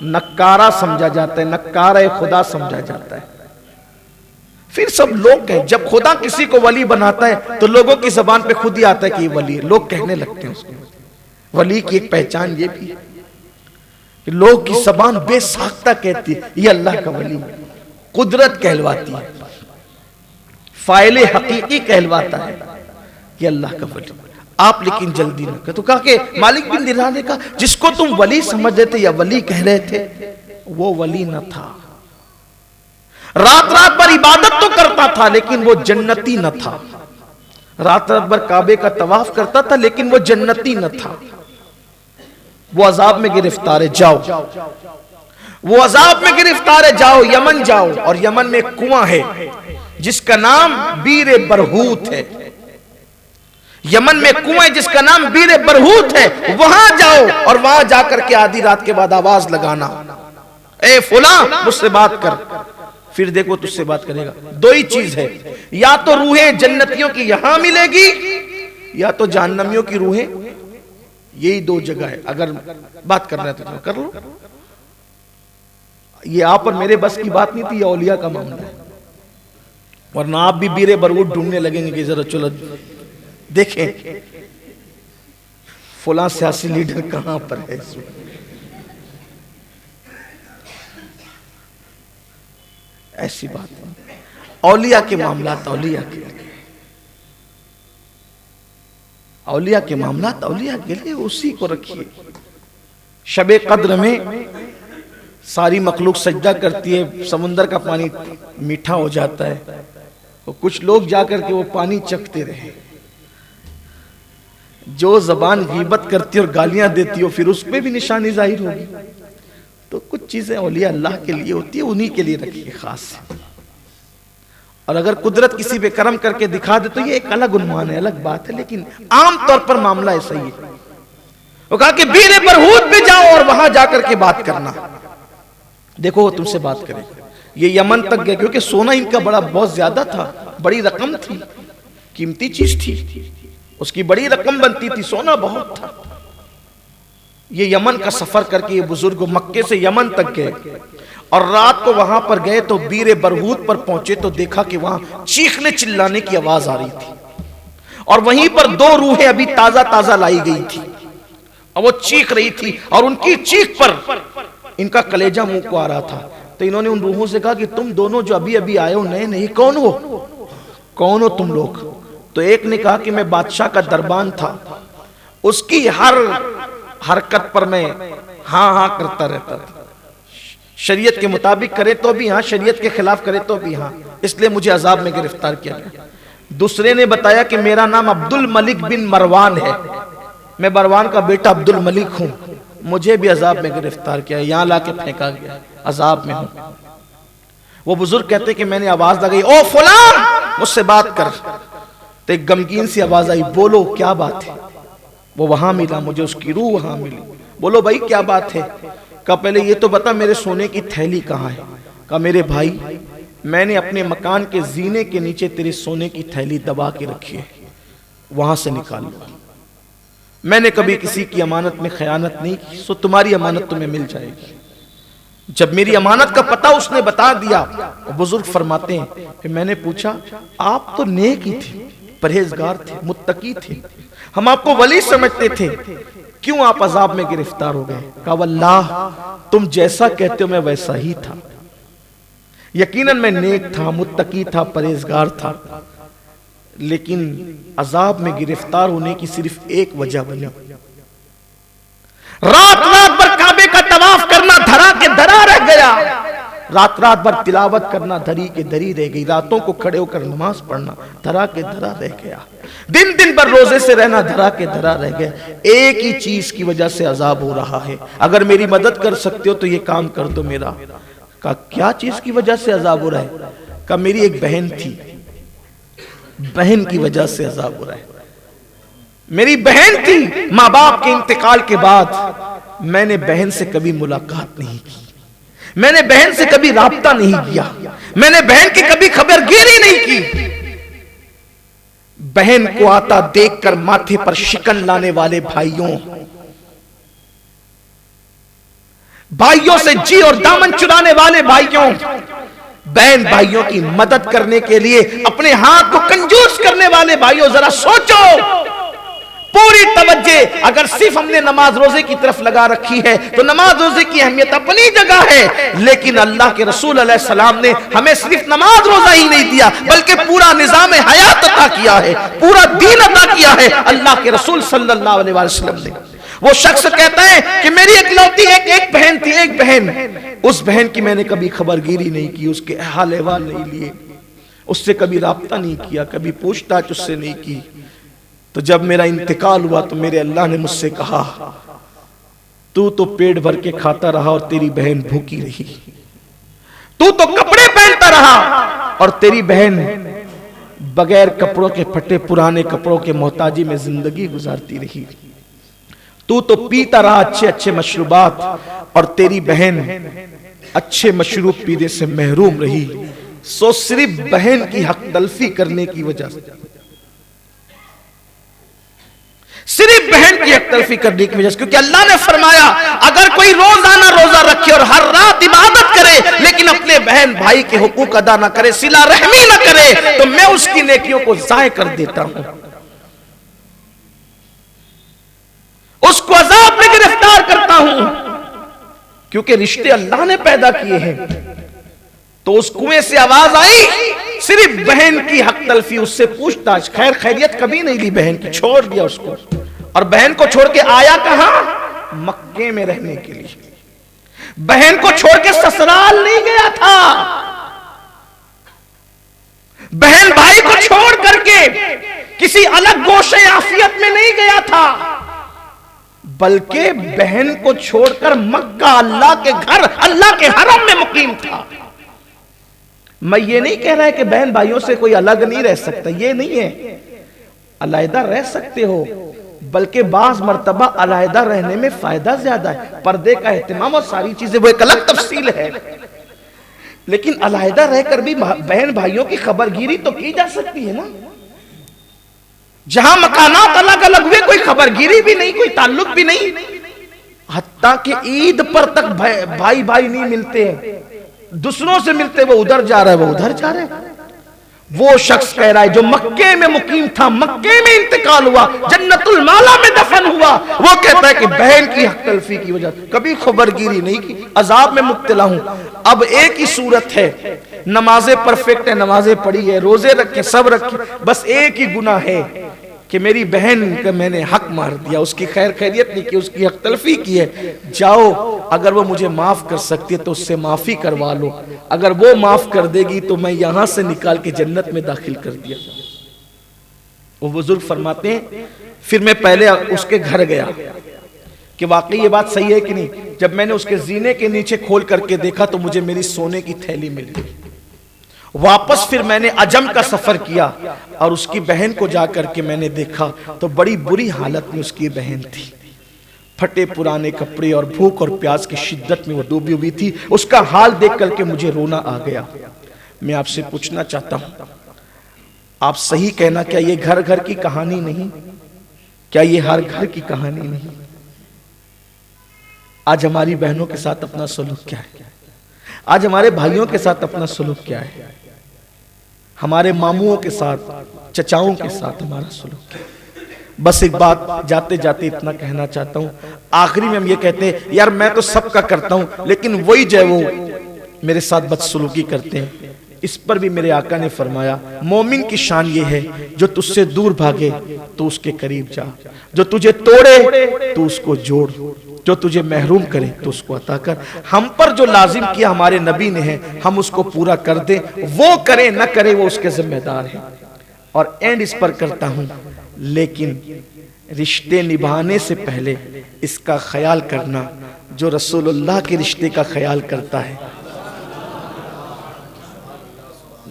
نکارہ سمجھا جاتا ہے، نکارہ خدا سمجھا جاتا ہے۔ پھر سب لوگ کہیں، جب خدا کسی کو ولی بناتا ہے تو لوگوں کی زبان پہ خود ہی آتا ہے کہ یہ ولی ہے، لوگ کہنے لگتے ہیں اس کو۔ ولی کی ایک پہچان یہ بھی ہے کہ لوگ کی زبان بے ساختہ کہتی ہے یہ اللہ کا ولی ہے، قدرت کہلواتی ہے، فاعل حقیقی کہلواتا ہے کہ اللہ کا ولی۔ آپ لیکن جلدی نہ کریں، تو کہا کہ مالک بن دینار نے کہا جس کو تم ولی سمجھ رہے تھے یا ولی کہہ رہے تھے وہ ولی نہ تھا، رات رات بھر عبادت تو کرتا تھا لیکن وہ جنتی نہ تھا، رات رات بھر کعبے کا طواف کرتا تھا لیکن وہ جنتی نہ تھا، وہ عذاب میں گرفتار ہے، جاؤ وہ عذاب میں گرفتار ہے، جاؤ یمن جاؤ، اور یمن میں ایک کنواں ہے جس کا نام بیر برہوت ہے، یمن میں کنواں جس کا نام بیر برہوت ہے، وہاں جاؤ اور وہاں جا کر کے آدھی رات کے بعد آواز لگانا، اے فلاں مجھ سے بات کر، پھر دیکھو تجھ سے بات کرے گا۔ دو ہی چیز ہے، یا تو روحیں جنتیوں کی یہاں ملے گی یا تو جہنمیوں کی روحیں، یہی دو جگہ ہے، اگر بات کرنا ہے تو کر لو۔ یہ آپ اور میرے بس کی بات نہیں تھی، یہ اولیاء کا معاملہ ہے، ورنہ آپ بھی بیر برہوت ڈھونڈنے لگیں گے کہ ذرا چلو دیکھیں فلاں سیاسی لیڈر کہاں پر ہے۔ ایسی بات ہے، اولیاء کے معاملات اولیاء کے معاملات اولیاء کے لیے اسی کو رکھیے۔ شب قدر میں ساری مخلوق سجدہ کرتی ہے، سمندر کا پانی میٹھا ہو جاتا ہے، اور کچھ لوگ جا کر کے وہ پانی چکھتے رہے، جو زبان غیبت کرتی اور گالیاں دیتی ہو پھر اس پہ بھی نشانی ظاہر ہوگی۔ تو کچھ چیزیں اولیاء اللہ کے لیے ہوتی ہے، انہی کے لیے رکھیے خاص سے، اور اگر قدرت کسی پہ کرم کر کے دکھا دے تو یہ ایک الگ عنوان ہے، الگ بات ہے، لیکن عام طور پر معاملہ ایسا ہی ہے۔ وہ کہا کہ بیر برہوت پہ جاؤ اور وہاں جا کر کے بات کرنا، دیکھو وہ تم سے بات کرے گا۔ یہ یمن تک گئے کیونکہ سونا ان کا بہت زیادہ تھا، بڑی رقم تھی، قیمتی چیز تھی، اس کی بڑی رقم بنتی تھی، سونا بہت تھا۔ یہ یمن کا سفر کر کے یہ بزرگ مکے سے یمن تک گئے، اور رات کو وہاں پر گئے تو بیر برہوت پر پہنچے تو دیکھا کہ وہاں چیخنے چلانے کی آواز آ رہی تھی، اور وہیں پر دو روحیں ابھی تازہ تازہ لائی گئی تھی، اور وہ چیخ رہی تھی، اور ان کی چیخ پر ان کا کلیجہ منہ کو آ رہا تھا۔ تو انہوں نے ان روحوں سے کہا کہ تم دونوں جو ابھی ابھی آئے ہو نئے نہیں، کون ہو تم لوگ؟ تو ایک نے کہا کہ میں بادشاہ کا دربان تھا، اس کی ہر حرکت پر میں ہاں کرتا رہتا تھا، شریعت کے مطابق کرے تو بھی ہاں، شریعت کے خلاف کرے تو بھی ہاں، اس لیے مجھے عذاب میں گرفتار کیا گیا۔ دوسرے نے بتایا کہ میرا نام عبد الملک بن مروان ہے، میں مروان کا بیٹا عبد الملک ہوں، مجھے بھی عذاب میں گرفتار کیا، یہاں لا کے پھینکا گیا، عذاب میں ہوں۔ وہ بزرگ کہتے کہ میں نے آواز لگائی، او فلاں مجھ سے بات کر، تو ایک غمگین سی آواز آئی، بولو کیا بات ہے؟ وہ وہاں ملا، مجھے اس کی روح وہاں ملی، بولو بھائی کیا بات ہے؟ کہا پہلے یہ تو بتا میرے سونے کی تھیلی کہاں ہے؟ کہا میرے بھائی میں نے اپنے مکان کے زینے کے نیچے تیرے سونے کی تھیلی دبا کے رکھی ہے، وہاں سے نکال لو، میں نے کبھی کسی کی امانت میں خیانت نہیں کی، سو تمہاری امانت تمہیں مل جائے گی۔ جب میری امانت کا پتہ اس نے بتا دیا، بزرگ فرماتے ہیں کہ میں نے پوچھا آپ تو نیک ہی تھے، پرہیزگار تھے، متقی تھے، ہم آپ کو ولی سمجھتے تھے، کیوں آپ عذاب میں گرفتار ہو گئے؟ کہا واللہ تم جیسا کہتے ہو میں ویسا ہی تھا، یقیناً میں نیک تھا، متقی تھا، پرہیزگار تھا، لیکن عذاب میں گرفتار ہونے کی صرف ایک وجہ بنی، رات رات بھر کعبے کا طواف کرنا دھرا کے دھرا رہ گیا، رات رات بھر تلاوت کرنا دھری کے دھری رہ گئی، راتوں کو کھڑے ہو کر نماز پڑھنا دھرا کے دھرا رہ گیا، دن دن بھر روزے سے رہنا دھرا کے دھرا رہ گیا، ایک ہی چیز کی وجہ سے عذاب ہو رہا ہے، اگر میری مدد کر سکتے ہو تو یہ کام کر دو میرا۔ کہا کیا چیز کی وجہ سے عذاب ہو رہا ہے؟ کہا میری ایک بہن تھی، بہن کی وجہ سے عذاب ہو رہا ہے، میری بہن تھی، ماں باپ کے انتقال کے بعد میں نے بہن سے کبھی ملاقات نہیں کی، میں نے بہن سے کبھی رابطہ نہیں کیا، میں نے بہن کی کبھی خبر گیری نہیں کی، بہن کو آتا دیکھ کر ماتھے پر شکن لانے والے بھائیوں سے جی اور دامن چرانے والے بھائیوں، بہن بھائیوں کی مدد کرنے کے لیے اپنے ہاتھ کو کنجوس کرنے والے بھائیوں ذرا سوچو، پوری توجہ اگر صرف ہم نے نماز روزے کی طرف لگا رکھی ہے تو نماز روزے کی اہمیت اپنی جگہ ہے، لیکن اللہ کے رسول علیہ السلام نے ہمیں صرف نماز روزہ ہی نہیں دیا بلکہ پورا نظام حیات عطا کیا ہے، پورا دین عطا کیا ہے اللہ کے رسول صلی اللہ علیہ وسلم نے۔ وہ شخص کہتا ہے کہ میری اکلوتی ایک بہن تھی، ایک بہن، اس بہن کی میں نے کبھی خبرگیری نہیں کی، اس کے حال احوال نہیں لیے، اس سے کبھی رابطہ نہیں کیا، کبھی پوچھ تاچھ اس سے نہیں کی۔ تو جب میرا انتقال ہوا تو میرے اللہ نے مجھ سے کہا تو پیٹ بھر کے کھاتا رہا اور تیری بہن بھوکی رہی، تو کپڑے پہنتا رہا اور تیری بہن بغیر کپڑوں کے پھٹے پرانے کپڑوں کے محتاجی میں زندگی گزارتی رہی، تو پیتا رہا اچھے اچھے مشروبات اور تیری بہن اچھے مشروب پینے سے محروم رہی۔ سو صرف بہن کی حق تلفی کرنے کی وجہ سے، صرف بہن کی حق تلفی کرنے کی وجہ سے، کیونکہ اللہ نے فرمایا اگر کوئی روزانہ روزہ رکھے اور ہر رات عبادت کرے لیکن اپنے بہن بھائی کے حقوق ادا نہ کرے، صلہ رحمی نہ کرے، تو میں اس کی نیکیوں کو ضائع کر دیتا ہوں، اس کو عذاب میں گرفتار کرتا ہوں، کیونکہ رشتے اللہ نے پیدا کیے ہیں۔ تو اس کنویں سے آواز آئی، صرف بہن کی حق تلفی، اس سے پوچھ تاچھ خیر خیریت کبھی نہیں لی بہن کی، چھوڑ دیا اس کو، اور بہن کو چھوڑ کے آیا کہاں؟ مکے میں رہنے کے لیے۔ بہن کو چھوڑ کے سسرال نہیں گیا تھا، بہن بھائی کو چھوڑ کر کے کسی الگ گوشے عافیت میں نہیں گیا تھا، بلکہ بہن کو چھوڑ کر مکہ اللہ کے گھر، اللہ کے حرم میں مقیم تھا۔ میں یہ نہیں کہہ رہا ہے کہ بہن بھائیوں سے کوئی الگ نہیں رہ سکتا، یہ نہیں ہے، علیحدہ رہ سکتے ہو، بلکہ بعض مرتبہ علیحدہ رہنے میں فائدہ زیادہ ہے، پردے کا اہتمام اور ساری چیزیں وہ ایک الگ تفصیل ہے، لیکن علیحدہ رہ کر بھی بہن بھائیوں کی خبرگیری تو کی جا سکتی ہے نا۔ جہاں مکانات الگ الگ ہوئے کوئی خبرگیری بھی نہیں، کوئی تعلق بھی نہیں، حتیٰ کہ عید پر تک بھائی بھائی نہیں ملتے ہیں، دوسروں سے ملتے، وہ ادھر جا رہا ہے وہ ادھر جا رہا ہے۔ وہ شخص کہہ رہا ہے جو مکے میں مقیم تھا، مکے میں انتقال ہوا، جنت المالا میں دفن ہوا، وہ کہتا ہے کہ بہن کی حق تلفی کی وجہ کبھی خبرگیری نہیں کی، عذاب میں مبتلا ہوں۔ اب ایک ہی صورت ہے، نمازیں پرفیکٹ ہے، نمازیں پڑھی ہے، روزے رکھے، سب رکھے، بس ایک ہی گناہ ہے کہ میری بہن کا میں نے حق مار دیا، اس کی خیر خیریت نہیں کی، اس کی حق تلفی کی ہے۔ جاؤ، اگر وہ مجھے معاف کر سکتی ہے تو اس سے معافی کروا لو، اگر وہ معاف کر دے گی تو میں یہاں سے نکال کے جنت میں داخل کر دیا۔ وہ بزرگ فرماتے ہیں پھر میں پہلے اس کے گھر گیا کہ واقعی یہ بات صحیح ہے کہ نہیں۔ جب میں نے اس کے زینے کے نیچے کھول کر کے دیکھا تو مجھے میری سونے کی تھیلی مل گئی۔ واپس پھر میں نے عجم کا سفر کیا اور اس کی بہن کو جا کر کے میں نے دیکھا تو بڑی بری حالت میں اس کی بہن تھی، پھٹے پرانے کپڑے اور بھوک اور پیاس کی شدت میں وہ ڈوبی ہوئی تھی۔ اس کا حال دیکھ کر کے مجھے رونا آ گیا۔ میں آپ سے پوچھنا چاہتا ہوں، آپ صحیح کہنا، کیا یہ گھر گھر کی کہانی نہیں؟ کیا یہ ہر گھر کی کہانی نہیں؟ آج ہماری بہنوں کے ساتھ اپنا سلوک کیا ہے؟ آج ہمارے بھائیوں کے ساتھ اپنا سلوک کیا ہے؟ ہمارے ماموں کے ساتھ، چچاؤں کے ساتھ ہمارا سلوک کیا ہے؟ بس ایک بات جاتے جاتے اتنا کہنا چاہتا ہوں، آخری میں ہم یہ کہتے ہیں یار میں تو سب کا کرتا ہوں لیکن وہی جو ہے وہ میرے ساتھ بدسلوکی کرتے ہیں۔ اس پر بھی میرے آقا نے فرمایا مومن کی شان یہ ہے جو تجھ سے دور بھاگے تو اس کے قریب جا، جو تجھے توڑے تو اس کو جوڑ، جو تجھے محروم کرے تو اس کو عطا کر۔ ہم پر جو لازم کیا ہمارے نبی نے ہے ہم اس کو پورا کر دیں، وہ کرے نہ کرے وہ اس کے ذمہ دار ہے۔ اور اینڈ اس پر کرتا ہوں، لیکن رشتے نبھانے سے پہلے اس کا خیال کرنا جو رسول اللہ کے رشتے کا خیال کرتا ہے،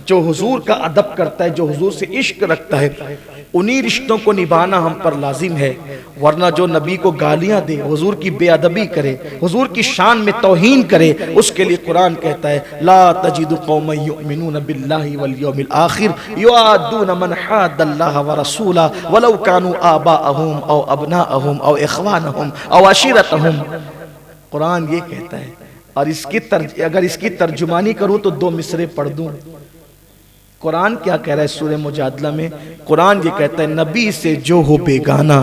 جو حضور کا ادب کرتا ہے، جو حضور سے عشق رکھتا ہے، انہی رشتوں کو نبھانا ہم پر لازم ہے۔ ورنہ جو نبی کو گالیاں دے، حضور کی بے ادبی کرے، حضور کی شان میں توہین کرے، اس کے لیے قرآن کہتا ہے لا تجد قوما یؤمنون باللہ والیوم الآخر یوادون من حاد اللہ ورسولہ ولو کانوا آباءہم او ابناءہم او اخوانہم او عشیرتہم۔ قرآن یہ کہتا ہے اور اگر اس کی ترجمانی کروں تو 2 مصرے پڑھ دوں۔ قرآن کیا کہہ رہا ہے سورہ مجادلہ میں؟ قرآن یہ کہتا ہے نبی سے جو ہو بیگانہ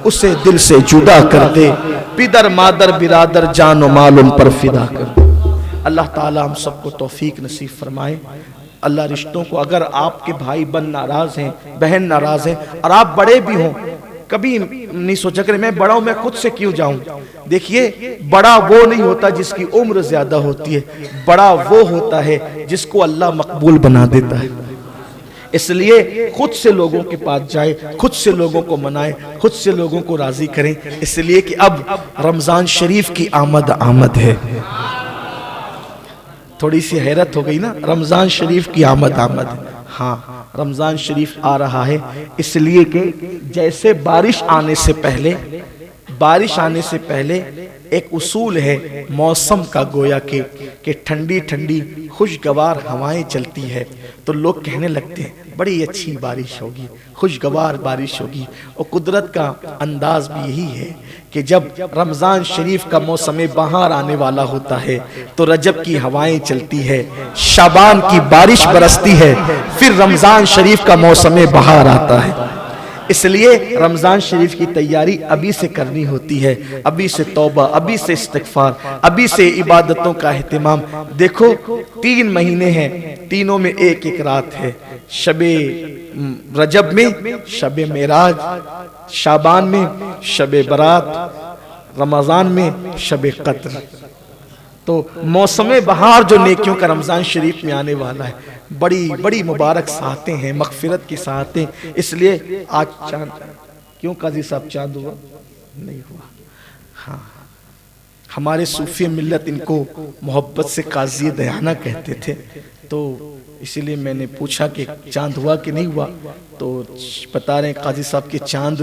اسے دل سے جدا کر دے، پدر مادر برادر جان و مال ان پر فدا کر دے۔ اللہ تعالی ہم سب کو توفیق نصیب فرمائے۔ اللہ رشتوں کو، اگر آپ کے بھائی ناراض ہیں، بہن ناراض ہیں، اور آپ بڑے بھی ہوں، کبھی نہیں سوچا کریں میں بڑا ہوں میں خود سے کیوں جاؤں۔ دیکھیے بڑا وہ نہیں ہوتا جس کی عمر زیادہ ہوتی ہے، بڑا وہ ہوتا ہے جس کو اللہ مقبول بنا دیتا ہے۔ اس لیے خود سے لوگوں کے پاس جائے، خود سے لوگوں کو منائے، خود سے لوگوں کو راضی کریں، اس لیے کہ اب رمضان شریف کی آمد ہے۔ تھوڑی سی حیرت ہو گئی نا، رمضان شریف کی آمد ہے۔ ہاں رمضان شریف آ رہا ہے، اس لیے کہ جیسے بارش آنے سے پہلے ایک اصول ہے موسم کا، گویا کہ ٹھنڈی ٹھنڈی خوشگوار ہوائیں چلتی ہے تو لوگ کہنے لگتے ہیں بڑی اچھی بارش ہوگی، خوشگوار بارش ہوگی۔ اور قدرت کا انداز بھی یہی ہے کہ جب رمضان شریف کا موسم بہار آنے والا ہوتا ہے تو رجب کی ہوائیں چلتی ہے، شعبان کی بارش برستی ہے، پھر رمضان شریف کا موسم بہار آتا ہے۔ اس لیے رمضان شریف کی تیاری ابھی سے کرنی ہوتی ہے، ابھی سے توبہ، ابھی سے استغفار، ابھی سے عبادتوں کا اہتمام۔ دیکھو 3 مہینے ہیں، تینوں میں ایک رات ہے، شب رجب میں شب معراج، شعبان میں شب برات، رمضان میں شب قدر۔ تو موسم بہار جو نیکیوں کا رمضان شریف میں آنے والا ہے، بڑی مبارک ساعتیں ہیں، مغفرت کی ساعتیں۔ اس لیے آج چاند، کیوں قاضی صاحب چاند ہوا؟ نہیں ہوا۔ ہاں ہمارے صوفی ملت ان کو محبت سے قاضی دیانہ کہتے تھے، تو اسی لیے میں نے پوچھا کہ چاند ہوا کہ نہیں ہوا، تو بتا رہے ہیں قاضی صاحب کہ چاند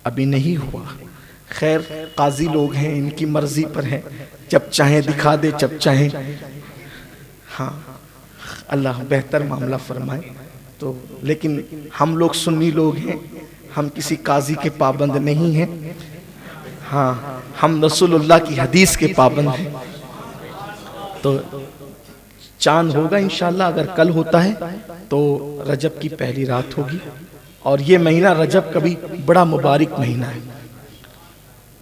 ابھی نہیں ہوا۔ خیر قاضی لوگ ہیں، ان کی مرضی پر ہیں، جب چاہیں دکھا دے، جب چاہیں۔ ہاں اللہ بہتر معاملہ فرمائے۔ تو لیکن ہم لوگ سنی لوگ ہیں، ہم کسی قاضی کے پابند نہیں ہیں، ہاں ہم رسول اللہ کی حدیث کے پابند ہیں۔ تو چاند ہوگا انشاءاللہ، اگر کل ہوتا ہے تو رجب کی پہلی رات ہوگی۔ اور یہ مہینہ رجب کا بھی بڑا مبارک مہینہ ہے۔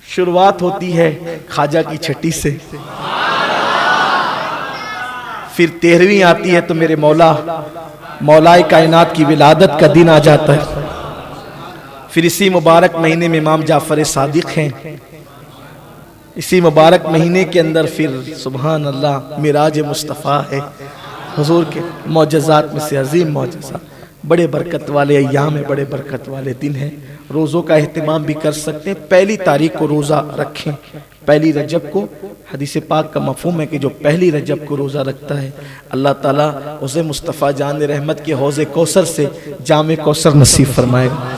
شروعات ہوتی ہے خواجہ کی چھٹی سے، پھر 13ویں آتی ہے تو میرے مولائے کائنات کی ولادت کا دن آ جاتا ہے۔ پھر اسی مبارک مہینے میں امام جعفر صادق ہیں، اسی مبارک مہینے کے اندر پھر سبحان اللہ معراج مصطفیٰ ہے، حضور کے معجزات میں سے عظیم معجزہ۔ بڑے برکت والے ایام ہیں، بڑے برکت والے دن ہیں، روزوں کا اہتمام بھی کر سکتے ہیں۔ 1 تاریخ کو روزہ رکھیں، 1 رجب کو۔ حدیث پاک کا مفہوم ہے کہ جو 1 رجب کو روزہ رکھتا ہے اللہ تعالیٰ اسے مصطفیٰ جان رحمت کے حوض کوثر سے جام کوثر نصیب فرمائے گا۔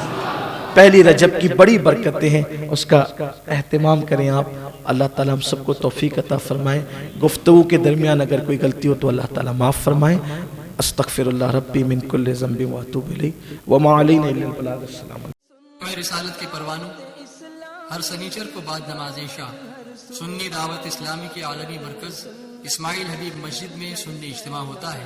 1 رجب کی بڑی برکتیں ہیں، اس کا اہتمام کریں آپ۔ اللہ تعالیٰ ہم سب کو توفیق عطا فرمائے۔ گفتگو کے درمیان اگر کوئی غلطی ہو تو اللہ تعالیٰ معاف فرمائے۔ استغفر اللہ ربی من کل ذنب واتوب الیہ وما علینا الا البلاغ۔ السلام علیکم۔ رسالت کے پروانوں ہر سنیچر کو بعد نماز عشاء سنی دعوت اسلامی کے عالمی مرکز اسماعیل حبیب مسجد میں سنی اجتماع ہوتا ہے،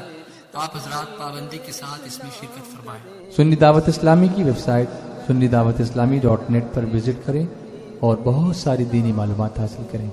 آپ حضرات پابندی کے ساتھ اس میں شرکت فرمائیں۔ سنی دعوت اسلامی کی website sunni dawat islami.net پر وزٹ کریں اور بہت ساری دینی معلومات حاصل کریں۔